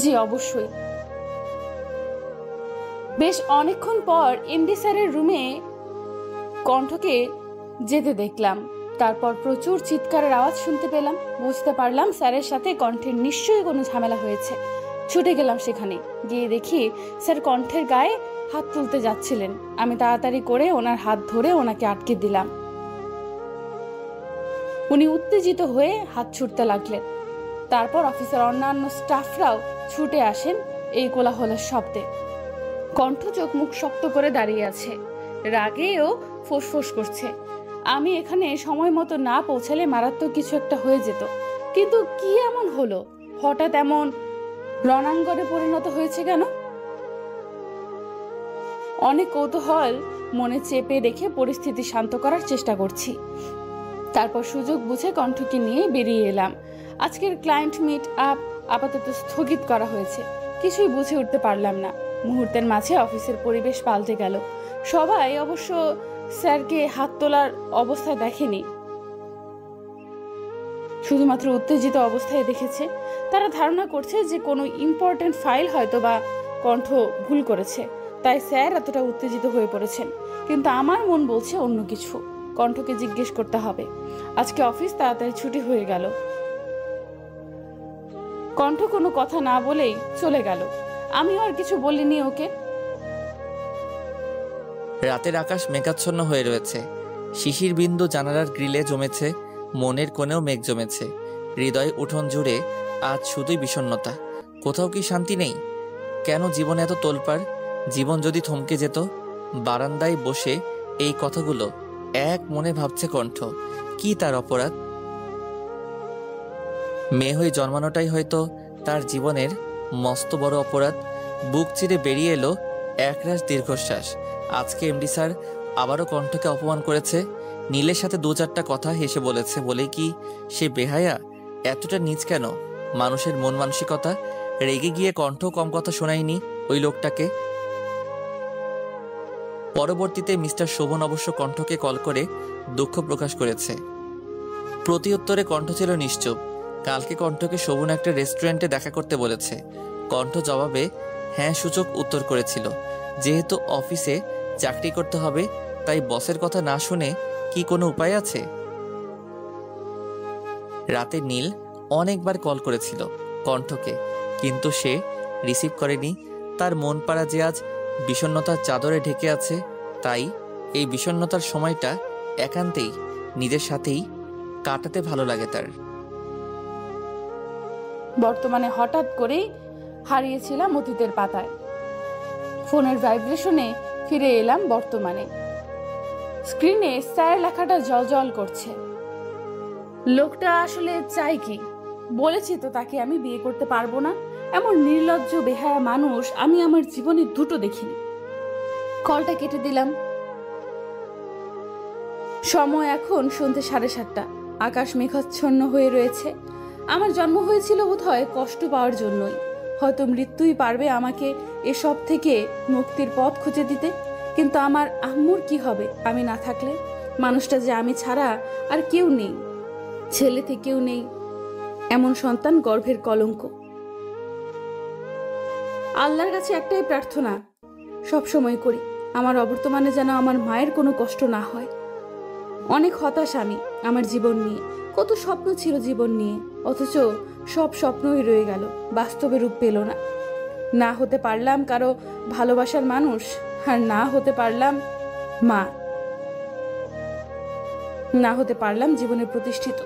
জি অবশ্যই। বেশ অনেকক্ষণ পর এমডি স্যারের রুমে কণ্ঠকে যেতে দেখলাম। তারপর প্রচুর চিৎকারের আওয়াজ শুনতে পেলাম। বুঝতে পারলাম স্যারের সাথে কণ্ঠের নিশ্চয়ই কোনো ঝামেলা হয়েছে। ছুটে গেলাম সেখানে। গিয়ে দেখি স্যার কণ্ঠের গায়ে হাত তুলতে যাচ্ছিলেন। আমি তাড়াতাড়ি করে ওনার হাত ধরে ওনাকে আটকে দিলাম। উনি উত্তেজিত হয়ে হাত ছুটতে লাগলেন। তারপর অফিসের অন্যান্য স্টাফরাও ছুটে আসেন এই কোলাহলের শব্দে। কণ্ঠ চোখ মুখ শক্ত করে দাঁড়িয়ে আছে, রাগেও ফোঁসফোঁস করছে। আমি এখানে সময় মতো না পৌঁছালে মারাত্মক কিছু একটা হয়ে যেত। কিন্তু কি এমন হলো, হঠাৎ এমন রণাঙ্গনে পরিণত হয়েছে কেন? অনেক কৌতূহল মনে চেপে রেখে পরিস্থিতি শান্ত করার চেষ্টা করছি। তারপর সুযোগ বুঝে কণ্ঠকে নিয়ে বেরিয়ে এলাম। আজকের ক্লায়েন্ট মিট আপ আপাতত স্থগিত করা হয়েছে। কিছুই বুঝে উঠতে পারলাম না। মুহূর্তের মাঝে অফিসের পরিবেশ পাল্টে গেল। সবাই অবশ্য স্যারকে হাত তোলার অবস্থায় দেখেনি, শুধুমাত্র উত্তেজিত অবস্থায় দেখেছে। তারা ধারণা করছে যে কোনো ইম্পর্টেন্ট ফাইল হয়তো বা কণ্ঠ ভুল করেছে, তাই স্যার এতটা উত্তেজিত হয়ে পড়েছেন। কিন্তু আমার মন বলছে অন্য কিছু। কণ্ঠকে জিজ্ঞেস করতে হবে। আজকে অফিস তাড়াতাড়ি ছুটি হয়ে গেল। কণ্ঠ কোনো কথা না বলেই চলে গেল। আমিও আর কিছু বলিনি ওকে। রাতের আকাশ মেঘাচ্ছন্ন হয়ে রয়েছে। শিশির বিন্দু জানালার গ্রিলে জমেছে, মনের কোণেও মেঘ জমেছে। হৃদয় উঠোন জুড়ে আজ শুধুই বিষণ্ণতা। কোথাও কি শান্তি নেই? কেন জীবনে এত তোলপাড়? জীবন যদি থমকে যেত। বারান্দায় বসে এই কথাগুলো এক মনে ভাবছে কণ্ঠ। কি তার অপরাধ? মেয়ে হয়ে জন্মানোটাই হয়তো তার জীবনের মস্ত বড় অপরাধ। বুক চিরে বেরিয়ে এলো একরাশ দীর্ঘশ্বাস। আজকে এমডি স্যার আবারও কণ্ঠকে অপমান করেছে। নীলের সাথে 2-4টা কথা হেসে বলেছে বলে কি সে বেহায়া? এতটা নীচ কেন মানুষের মন মানসিকতা? রেগে গিয়ে কণ্ঠ কম কথা শোনায়নি ওই লোকটাকে। পরবর্তীতে মিস্টার শোভন অবশ্য কণ্ঠকে কল করে দুঃখ প্রকাশ করেছে। প্রতি উত্তরে কণ্ঠ ছিল নিশ্চুপ। কালকে কণ্ঠকে শোভন একটা রেস্টুরেন্টে দেখা করতে বলেছে। কণ্ঠ জবাবে হ্যাঁ সূচক উত্তর করেছিল। যেহেতু অফিসে চাকরি করতে হবে, তাই বসের কথা না শুনে কি কোনো উপায় আছে? রাতে নীল অনেকবার কল করেছিল কণ্ঠকে, কিন্তু সে রিসিভ করেনি। তার মন পাড়া যে আজ বিষণ্ণতার চাদরে ঢেকে আছে, তাই এই বিষণ্ণতার সময়টা একান্তেই নিজের সাথেই কাটাতে ভালো লাগে তার। বর্তমানে হঠাৎ করেই হারিয়েছিলাম অতীতের পাতায়। ফোনের ভাইব্রেশনে ফিরে এলাম বর্তমানে। স্ক্রিনে স্যার লেখাটা জলজল করছে। লোকটা আসলে চাই কি? বলেছি তো তাকে আমি বিয়ে করতে পারবো না। এমন নির্লজ্জ বেহায়া মানুষ আমি আমার জীবনে দুটো দেখিনি। কলটা কেটে দিলাম। সময় এখন সন্ধ্যে 7:30। আকাশ মেঘাচ্ছন্ন হয়ে রয়েছে। আমার জন্ম হয়েছিল বোধহয় কষ্ট পাওয়ার জন্যই। হয়তো মৃত্যুই পারবে আমাকে এসব থেকে মুক্তির পথ খুঁজে দিতে। কিন্তু আমার আম্মুর কি হবে আমি না থাকলে? মানুষটা যে আমি ছাড়া আর কেউ নেই, ছেলেতে কেউ নেই, এমন সন্তান গর্ভের কলঙ্ক। আল্লাহর কাছে একটাই প্রার্থনা সব সময় করি, আমার অবর্তমানে যেন আমার মায়ের কোনো কষ্ট না হয়। অনেক হতাশ আমি আমার জীবন নিয়ে। কত স্বপ্ন ছিল জীবন নিয়ে, অথচ সব স্বপ্নই রয়ে গেল, বাস্তবে রূপ পেল না। না হতে পারলাম কারো ভালোবাসার মানুষ, আর না হতে পারলাম মা, না হতে পারলাম জীবনে প্রতিষ্ঠিত।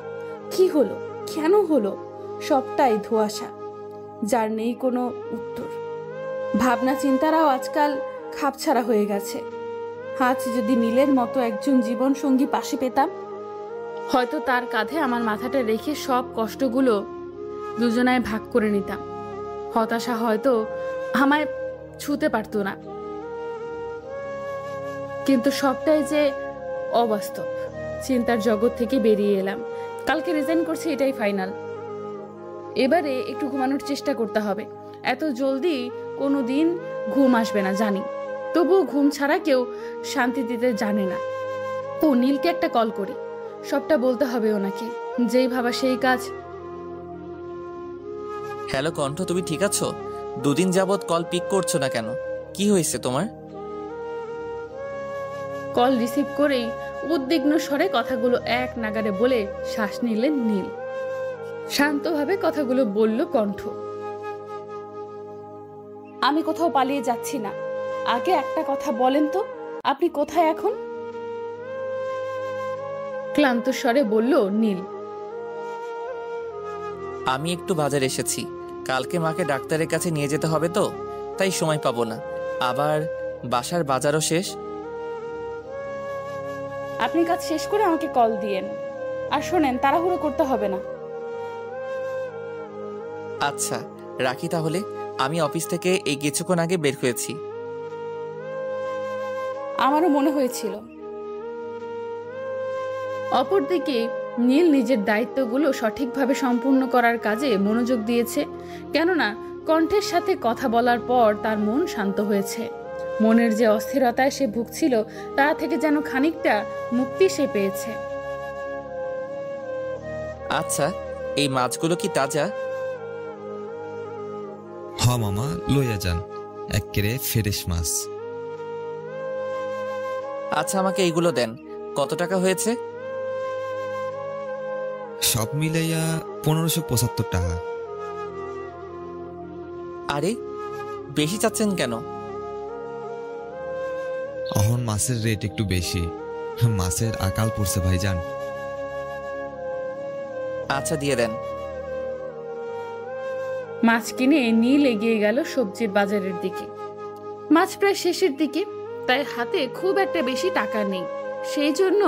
কি হলো, কেন হলো? সবটাই ধোঁয়াশা, যার নেই কোনো উত্তর। ভাবনা চিন্তারাও আজকাল খাপছাড়া হয়ে গেছে। আজ যদি নীলের মতো একজন জীবন সঙ্গী পাশে পেতাম, হয়তো তার কাঁধে আমার মাথাটা রেখে সব কষ্টগুলো দুজনায় ভাগ করে নিতাম। হতাশা হয়তো আমায় ছুঁতে পারতো না, কিন্তু সবটাই যে অবাস্তব। চিন্তার জগৎ থেকে বেরিয়ে এলাম। কালকে রিজাইন করছি, এটাই ফাইনাল। এবারে একটু ঘুমানোর চেষ্টা করতে হবে। এত জলদি কোনো দিন ঘুম আসবে না জানি, তবুও ঘুম ছাড়া কেউ শান্তি দিতে জানে না। ও নীলকে একটা কল করি, সবটা বলতে হবে ওনাকে। যেই ভাবা সেই কাজ। হ্যালো কণ্ঠ, তুমি ঠিক আছো? দুদিন যাবৎ কল পিক করছো না কেন? কি হয়েছে তোমার? কল রিসিভ করেই উদ্বিগ্ন স্বরে কথাগুলো এক নাগারে বলে শ্বাস নিলেন নীল। শান্তভাবে কথাগুলো বলল কণ্ঠ। আমি কোথাও পালিয়ে যাচ্ছি না। আগে একটা কথা বলেন তো, আপনি কোথায় এখন? ক্লান্ত স্বরে বলল নীল। আমি একটু বাজারে এসেছি, কালকে মাকে ডাক্তারের কাছে নিয়ে যেতে হবে তো, তাই সময় পাবো না। আবার বাসার বাজারও শেষ। আপনি কাজ শেষ করে আমাকে কল দিয়েন। আর শোনেন, তাড়াহুড়ো করতে হবে না। আচ্ছা রাখি তাহলে, আমি অফিস থেকে এই কিছুক্ষণ আগে বের হয়েছি। আমারও মনে হয়েছিল। অপরদিকে নীল নিজের দায়িত্বগুলো সঠিকভাবে সম্পূর্ণ করার কাজে মনোযোগ দিয়েছে। কেননা কণ্ঠের সাথে কথা বলার পর তার মন শান্ত হয়েছে। মনের যে অস্থিরতায় সে ভুগছিল, তা থেকে যেন খানিকটা মুক্তি সে পেয়েছে। আচ্ছা, এই মাছগুলো কি তাজা? হ মামা, লইয়া যান, এক্কেরে ফ্রেশ মাছ। আচ্ছা আমাকে এইগুলো দেন। কত টাকা হয়েছে? সব মিলাইয়া 1575 টাকা। আরে বেশি চাচ্ছেন কেন? অহন মাছের রেট একটু বেশি, মাছের আকাল পড়ছে ভাইজান। আচ্ছা দিয়ে দেন। মাছ কিনে নীল এগিয়ে গেল সবজির বাজারের দিকে। মাছ প্রায় শেষের দিকে, তাই হাতে খুব একটা বেশি টাকা নেই। সেই জন্য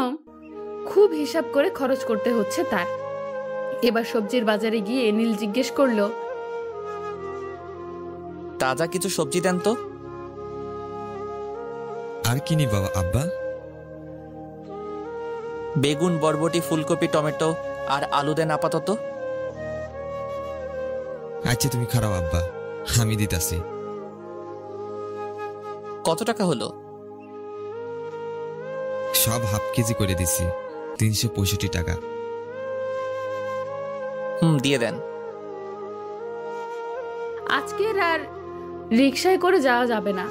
খুব হিসাব করে খরচ করতে হচ্ছে তার। এবার সবজির বাজারে গিয়ে নীল জিজ্ঞেস করলো, তাজা কিছু সবজি দেন তো। আর কি নি বাবা আব্বা? বেগুন, বরবটি, ফুলকপি, টমেটো আর আলু দেন আপাতত। আচ্ছা তুমি খারাপ আব্বা, আমি দিতাছি। কত টাকা হলো? সব হাফ কেজি করে দিছি, 365 টাকা। দিয়ে দেন। আজকের আর রিকশায় করে যাওয়া যাবে না।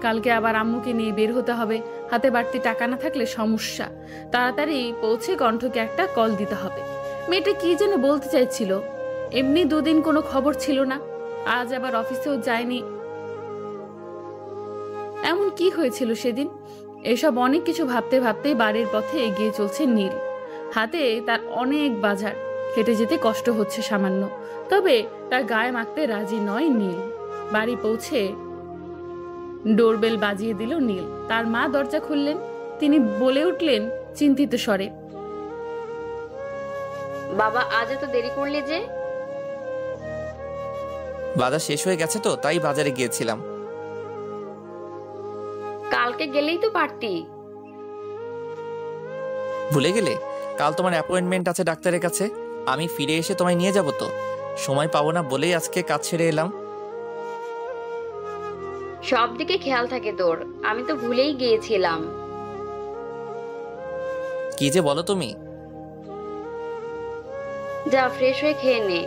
কালকে আবার আম্মুকে নিয়ে বের হতে হবে। হাতে বাড়তি টাকা না থাকলে সমস্যা। তাড়াতাড়ি পৌঁছে কণ্ঠকে একটা কল দিতে হবে। মেয়েটা কি যেন বলতে চাইছিল। এমনি দুদিন কোনো খবর ছিল না, আজ আবার অফিসেও যায়নি। এমন কি হয়েছিল সেদিন? এসব অনেক কিছু ভাবতে ভাবতেই বাড়ির পথে এগিয়ে চলছে নীল। হাতে তার অনেক বাজার, হেঁটে যেতে কষ্ট হচ্ছে সামান্য, তবে তার গায়ে মাখতে রাজি নয় নীল। বাড়ি পৌঁছে ডোরবেল বাজিয়ে দিল নীল। তার মা দরজা খুললেন। তিনি বলে উঠলেন চিন্তিত স্বরে, বাবা আজ এত দেরি করলে যে? বাজার শেষ হয়ে গেছে তো, তাই বাজারে গিয়েছিলাম। কালকে গেলেই তো পারতি। ভুলে গেলে? কাল তোমার অ্যাপয়েন্টমেন্ট আছে ডাক্তারের কাছে। আমি ফিরে এসে তোমায় নিয়ে যাব তো, সময় পাবো না বলেই আজকে কাজ ছেড়ে এলাম। সব দিকে খেয়াল থাকে তোর, আমি তো ভুলেই গিয়েছিলাম। কি যে বলো তুমি। যা ফ্রেশ হয়ে খেয়ে নে।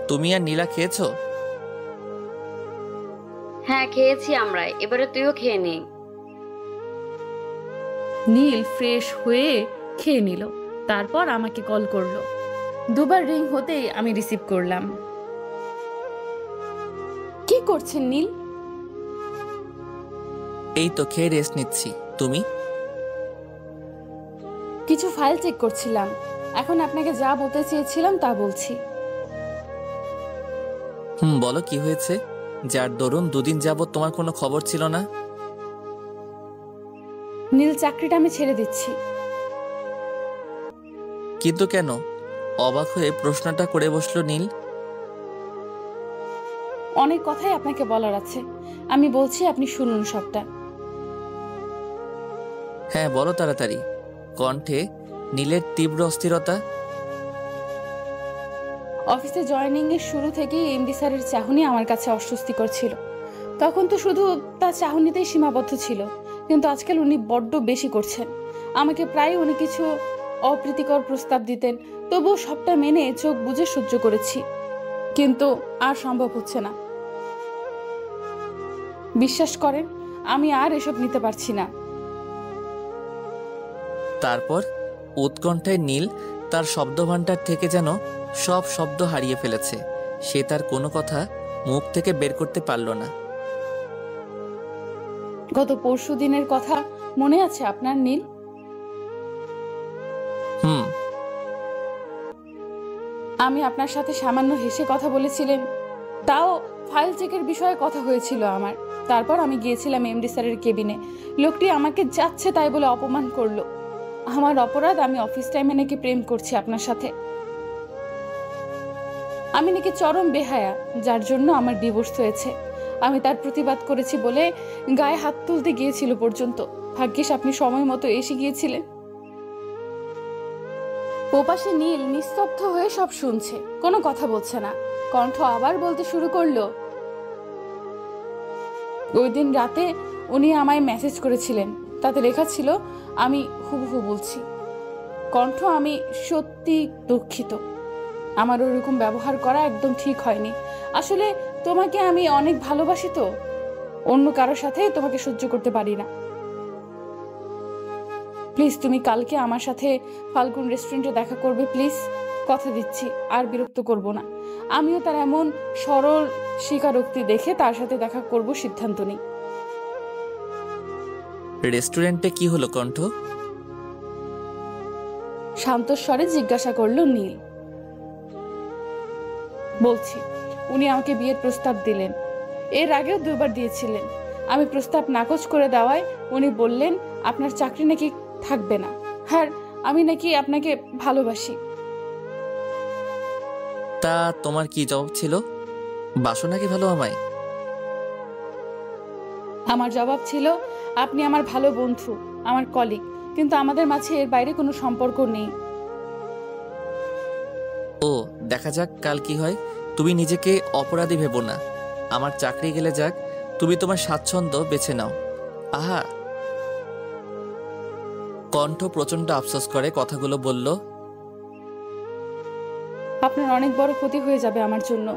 তুমি আর নীলা খেয়েছো? হ্যাঁ খেয়েছি আমরা, এবারে তুইও খেয়ে নে। নীল ফ্রেশ হয়ে খেয়ে নিল, তারপর আমাকে কল করলো। দুবার রিং হতেই আমি রিসিভ করলাম। কি করছেন নীল? এই তো খেয়ে রেস্ট নিচ্ছি। তুমি? কিছু ফাইল চেক করছিলাম। এখন আপনাকে যা বলতে চেয়েছিলাম তা বলছি। বলো কি হয়েছে? যার দরুন দুদিন যাবত তোমার কোনো খবর ছিল না। নীল, চাকরিটা আমি ছেড়ে দিচ্ছি। কিন্তু কেন? অবাক হয়ে প্রশ্নটা করে বসলো নীল। অনেক কথাই আপনাকে বলার আছে, আমি বলছি, আপনি শুনুন সবটা। হ্যাঁ বলো তাড়াতাড়ি। কণ্ঠে নীলের তীব্র অস্থিরতা। অফিসে জয়েনিং এর শুরু থেকেই এমডি স্যারের চাহনি আমার কাছে অস্বস্তিকর ছিল। তখন তো শুধু তার চাহনিতেই সীমাবদ্ধ ছিল, কিন্তু আজকাল উনি বড্ড বেশি করছেন। আমাকে প্রায় উনি কিছু অপ্রীতিকর প্রস্তাব দিতেন, তবুও সবটা মেনে চোখ বুজে সহ্য করেছি, কিন্তু আর সম্ভব হচ্ছে না। বিশ্বাস করেন, আমি আর এসব নিতে পারছি না। তারপর উৎকণ্ঠায় নীল তার শব্দভাণ্ডার থেকে যেন সব শব্দ হারিয়ে ফেলেছে। সে তার কোনো কথা মুখ থেকে বের করতে পারল না। গত পরশু দিনের কথা মনে আছে আপনার নীল? আমি আপনার সাথে সামান্য হেসে কথা বলেছিলেন, তাও ফাইল চেকের বিষয়ে কথা হয়েছিল আমার। তারপর আমি গিয়েছিলাম এমডি স্যারের কেবিনে। লোকটি আমাকে যাচ্ছে তাই বলে অপমান করলো। আমার অপরাধ, আমি অফিস টাইমে নাকি প্রেম করছি আপনার সাথে। আমি নাকি চরম বেহায়া, যার জন্য আমার ডিভোর্স হয়েছে। আমি তার প্রতিবাদ করেছি বলে গায়ে হাত তুলতে গিয়েছিল পর্যন্ত। ভাগ্যিস আপনি সময় মতো এসে গিয়েছিলেন। ওপাশে নীল নিস্তব্ধ হয়ে সব শুনছে, কোনো কথা বলছে না। কণ্ঠ আবার বলতে শুরু করলো, ওই দিন রাতে উনি আমায় মেসেজ করেছিলেন, তাতে লেখা ছিল, আমি হুবহু বলছি, কণ্ঠ আমি সত্যি দুঃখিত। আমার ওরকম ব্যবহার করা একদম ঠিক হয়নি। আসলে তোমাকে আমি অনেক ভালোবাসি, তো অন্য কারোর সাথে তোমাকে সহ্য করতে পারি না। প্লিজ তুমি কালকে আমার সাথে ফাল্গুন রেস্টুরেন্টে দেখা করবে, প্লিজ। কথা দিচ্ছি আর বিরক্ত করব না। আমিও তার এমন সরল স্বীকারোক্তি দেখে তার সাথে দেখা করব সিদ্ধান্ত নিই। রেস্টুরেন্টে কি হলো কণ্ঠ? শান্তস্বরে জিজ্ঞাসা করলো নীল। বলছি, উনি আমাকে বিয়ের প্রস্তাব দিলেন। এর আগেও 2 বার দিয়েছিলেন। আমি প্রস্তাব নাকচ করে দেওয়ায় উনি বললেন, আপনার চাকরি নাকি থাকবে না, আর আমি নাকি আপনাকে ভালোবাসি। তা তোমার কি জবাব ছিল? বাসো নাকি ভালো আমায়? আমার জবাব ছিল, আপনি আমার ভালো বন্ধু, আমার কলিগ, কিন্তু আমাদের মাঝে এর বাইরে কোনো সম্পর্ক নেই। ও, দেখা যাক কাল কি হয়। তুমি নিজেকে অপরাধী ভেবো না। আমার চাকরি গেলে যাক, তুমি তোমার স্বাচ্ছন্দ্য বেছে নাও। আহা। কণ্ঠ প্রচন্ড আফসোস করে কথাগুলো বলল। আপনার অনেক বড় ক্ষতি হয়ে যাবে আমার জন্য,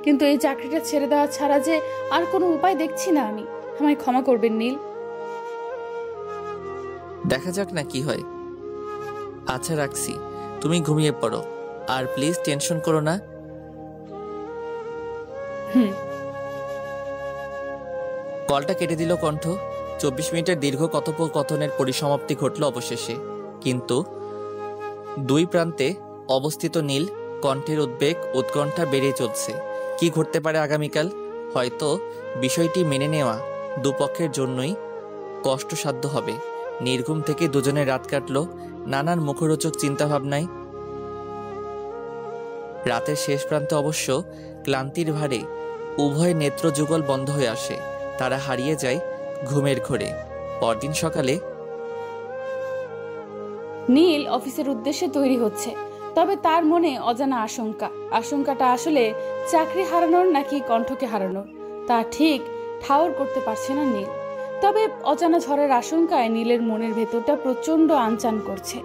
কিন্তু এই চাকরিটা ছেড়ে দেওয়া ছাড়া যে আর কোনো উপায় দেখছি না আমি। আমায় ক্ষমা করবেন নীল। দেখা যাক না কি হয়। আচ্ছা রাখছি, তুমি ঘুমিয়ে পড়ো, আর প্লিজ টেনশন করো না। কলটা কেটে দিল কণ্ঠ। 24 মিনিটের দীর্ঘ কথোপকথনের পরিসমাপ্তি ঘটল অবশেষে, কিন্তু 2 প্রান্তে অবস্থিত নীল। কণ্ঠের উদ্বেগ উৎকণ্ঠা বেড়ে চলছে। কি ঘটতে পারে আগামীকাল? হয়তো বিষয়টি মেনে নেওয়া দুপক্ষের জন্যই কষ্টসাধ্য হবে। নির্ঘুম থেকে দুজনের রাত কাটল নানান মুখরোচক চিন্তাভাবনায়। রাতের শেষ প্রান্তে অবশ্য ক্লান্তির ভারে উভয় নেত্র যুগল বন্ধ হয়ে আসে। তারা হারিয়ে যায় ঘুমের ঘোরে। পরদিন সকালে নীল অফিসের উদ্দেশ্যে তৈরি হচ্ছে, তবে তার মনে অজানা আশঙ্কা। আশঙ্কাটা আসলে চাকরি হারানোর নাকি কণ্ঠকে হারানোর, তা ঠিক ঠাউর করতে পারছে না নীল। তবে অজানা ঝড়ের আশঙ্কায় নীলের মনের ভেতরটা প্রচন্ড আনচান করছে।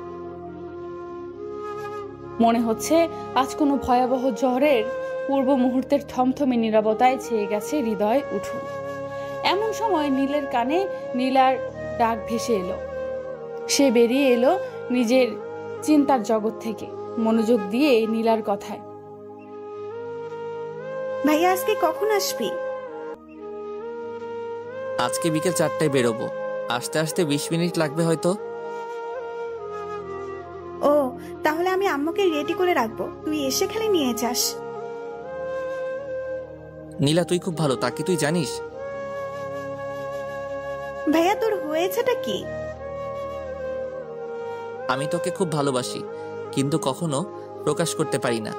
মনে হচ্ছে আজ কোনো ভয়াবহ ঝড়ের পূর্ব মুহূর্তের থমথমে নীরবতায় ছেয়ে গেছে হৃদয় উঠুন। এমন সময় নীলের কানে নীলার ডাক ভেসে এলো। সে বেরিয়ে এলো নিজের চিন্তার জগৎ থেকে, মনোযোগ দিয়ে নীলার কথায়। ভাইয়া আজকে কখন আসবি? আজকে বিকেল 4টায় বেরোবো। আসতে আসতে 20 মিনিট লাগবে হয়তো। ও, তাহলে আমি আম্মুকে রেডি করে রাখবো, তুই এসে খালি নিয়ে যাস। নীলা, তুই খুব ভালো, তাকে তুই জানিস? ভাইয়া তোর হয়েছেটা কি? আমি তোকে খুব ভালোবাসি, কিন্তু কখনো প্রকাশ করতে পারি না।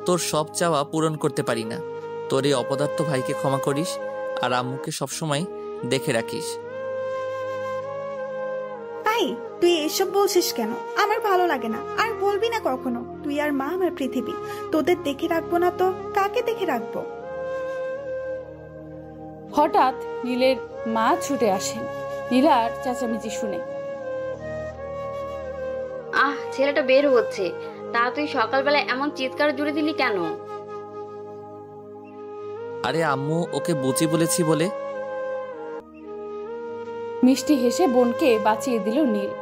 তোর সব চাওয়া পূরণ করতে পারি না। তোর এই অপদার্থ ভাইকে ক্ষমা করিস, আর আম্মুকে সবসময় দেখে রাখিস। ভাই তুই এসব বলছিস কেন? আমার ভালো লাগে না, আর বলবি না কখনো। তুই আর মা আমার পৃথিবী, তোদের দেখে রাখবো না তো কাকে দেখে রাখবো? হঠাৎ নীলের মা ছুটে আসেন নীলার চেঁচামেচি শুনে। ছেলেটা বের হচ্ছে, তা তুই সকালবেলা এমন চিৎকার জুড়ে দিলি কেন? আরে আম্মু ওকে বুঝি বলেছি বলে। মিষ্টি হেসে বোনকে বাঁচিয়ে দিল নীল।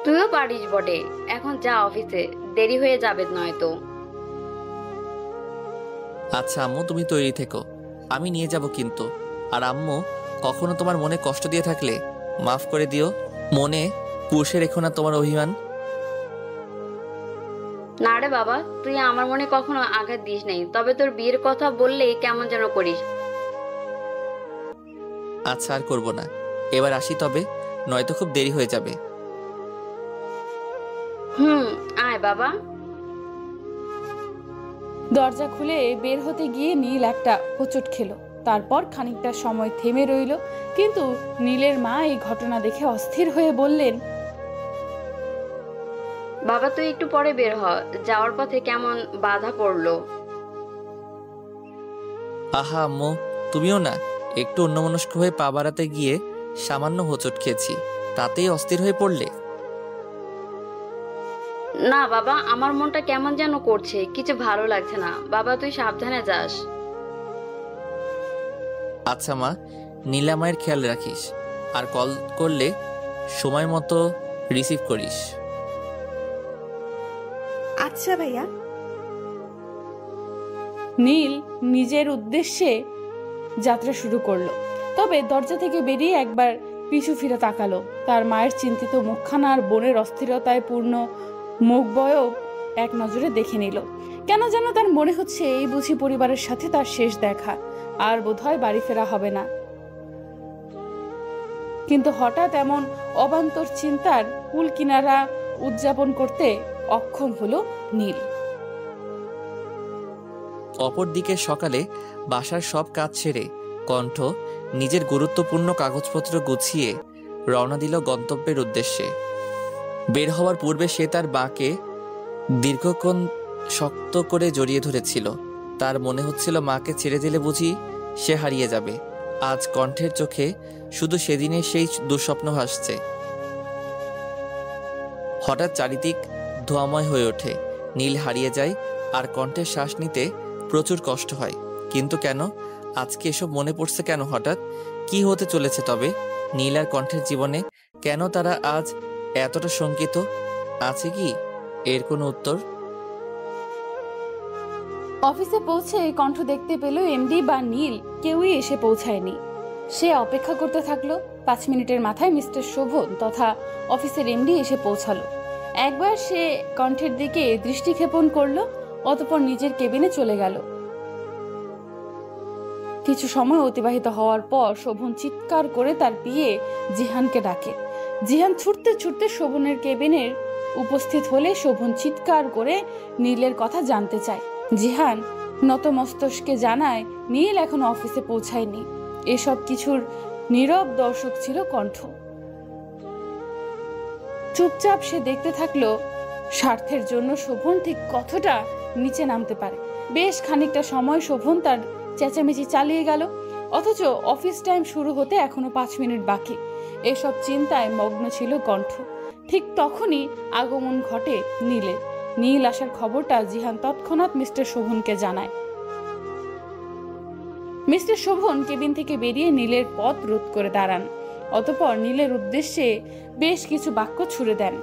তুইও পারিস বটে, এখন যা অফিসে, দেরি হয়ে যাবে নয়তো। আচ্ছা আম্মু, তুমি তৈরি থেকো, আমি নিয়ে যাব কিন্তু। আর আম্মু, কখনো তোমার মনে কষ্ট দিয়ে থাকলে মাফ করে দিও। মনে পুষে রেখো না তোমার অভিমান। না রে বাবা, তুই আমার মনে কখনো আঘাত দিস নাই, তবে তোর বিয়ের কথা বললে কেমন যেন করিস। আচ্ছা, আর করবো না। এবার আসি তবে, নয়তো খুব দেরি হয়ে যাবে। আয় বাবা। দরজা খুলে বের হতে গিয়ে নীল একটা হোঁচট খেলো। তারপর খানিকটা সময় থেমে রইল, কিন্তু নীলের মা এই ঘটনা দেখে অস্থির হয়ে বললেন, বাবা তুই একটু পরে বের হ, যাওয়ার পথে কেমন বাধা পড়লো। আহা আম্মু, তুমিও না। একটু অন্যমনস্ক হয়ে পা বাড়াতে গিয়ে সামান্য হোঁচট খেয়েছি, তাতেই অস্থির হয়ে পড়লে? না বাবা, আমার মনটা কেমন যেন করছে, কিছু ভালো লাগছে না। বাবা তুই সাবধানে যাস। আচ্ছা মা, নীলামায়ের খেয়াল রাখিস, আর কল করলে সময় মতো রিসিভ করিস। আচ্ছা ভাইয়া। নীল নিজের উদ্দেশ্যে যাত্রা শুরু করলো। তবে দরজা থেকে বেরিয়ে একবার পিছু ফিরে তাকালো। তার মায়ের চিন্তিত মুখখানা আর বোনের অস্থিরতায় পূর্ণ মুখবয়ব এক নজরে দেখে নিল। কেন যেন তার মনে হচ্ছে এই বুঝি পরিবারের সাথে তার শেষ দেখা, আর বোধহয় বাড়ি ফেরা হবে না। কিন্তু হঠাৎ এমন অবান্তর চিন্তার কুল কিনারা উদযাপন করতে অক্ষম হলো নীল। অপরদিকে সকালে বাসার সব কাজ ছেড়ে কণ্ঠ নিজের গুরুত্বপূর্ণ কাগজপত্র গুছিয়ে রওনা দিল গন্তব্যের উদ্দেশ্যে। বের হওয়ার পূর্বে সে তার বাঁকে দীর্ঘক্ষণ শক্ত করে জড়িয়ে ধরেছিল। তার মনে হচ্ছিল মাকে ছেড়ে দিলে বুঝি সে হারিয়ে যাবে। আজ কণ্ঠের চোখে শুধু সেদিনের সেই দুঃস্বপ্ন ভাসছে। হঠাৎ চারিদিক ধোঁয়াময় হয়ে ওঠে। নীল হারিয়ে যায়, আর কণ্ঠের শ্বাস নিতে প্রচুর কষ্ট হয়। কিন্তু কেন আজকে এসব মনে পড়ছে? কেন হঠাৎ কি হতে চলেছে তবে নীল আর কণ্ঠের জীবনে? কেন তারা আজ এতটা শঙ্কিত? আছে কি এর কোনো উত্তর? অফিসে পৌঁছে কণ্ঠ দেখতে পেল এমডি বা নীল কেউই এসে পৌঁছায়নি। সে অপেক্ষা করতে থাকলো। 5 মিনিটের মাথায় মিস্টার শোভন তথা অফিসের এমডি এসে পৌঁছালো। একবার সে কণ্ঠের দিকে দৃষ্টি ক্ষেপণ করলো, অতঃপর নিজের কেবিনে চলে গেল। কিছু সময় অতিবাহিত হওয়ার পর শোভন চিৎকার করে তার পিয়ে জিহানকে ডাকে। জিহান ছুটতে ছুটতে শোভনের কেবিনের উপস্থিত হলে শোভন চিৎকার করে নীলের কথা জানতে চায়। জিহান নতমস্তকে জানায় নীল এখন অফিসে পৌঁছায়নি। এসব কিছুর নীরব দর্শক ছিল কণ্ঠ। চুপচাপ সে দেখতে থাকলো স্বার্থের জন্য শোভন ঠিক কতটা নিচে নামতে পারে। বেশ খানিকটা সময় শোভন তার চেঁচামেচি চালিয়ে গেল, অথচ অফিস টাইম শুরু হতে এখনো 5 মিনিট বাকি। এসব চিন্তায় মগ্ন ছিল কণ্ঠ। ঠিক তখনই আগমন ঘটে নীলের। নীল আসার খবরটা জিহান তৎক্ষণাৎ মিস্টার শোভনকে জানায়। মিস্টার শোভন কেবিন থেকে বেরিয়ে নীলের পথ রোধ করে দাঁড়ান। অতঃপর নীলের উদ্দেশ্যে বেশ কিছু বাক্য ছুড়ে দেন।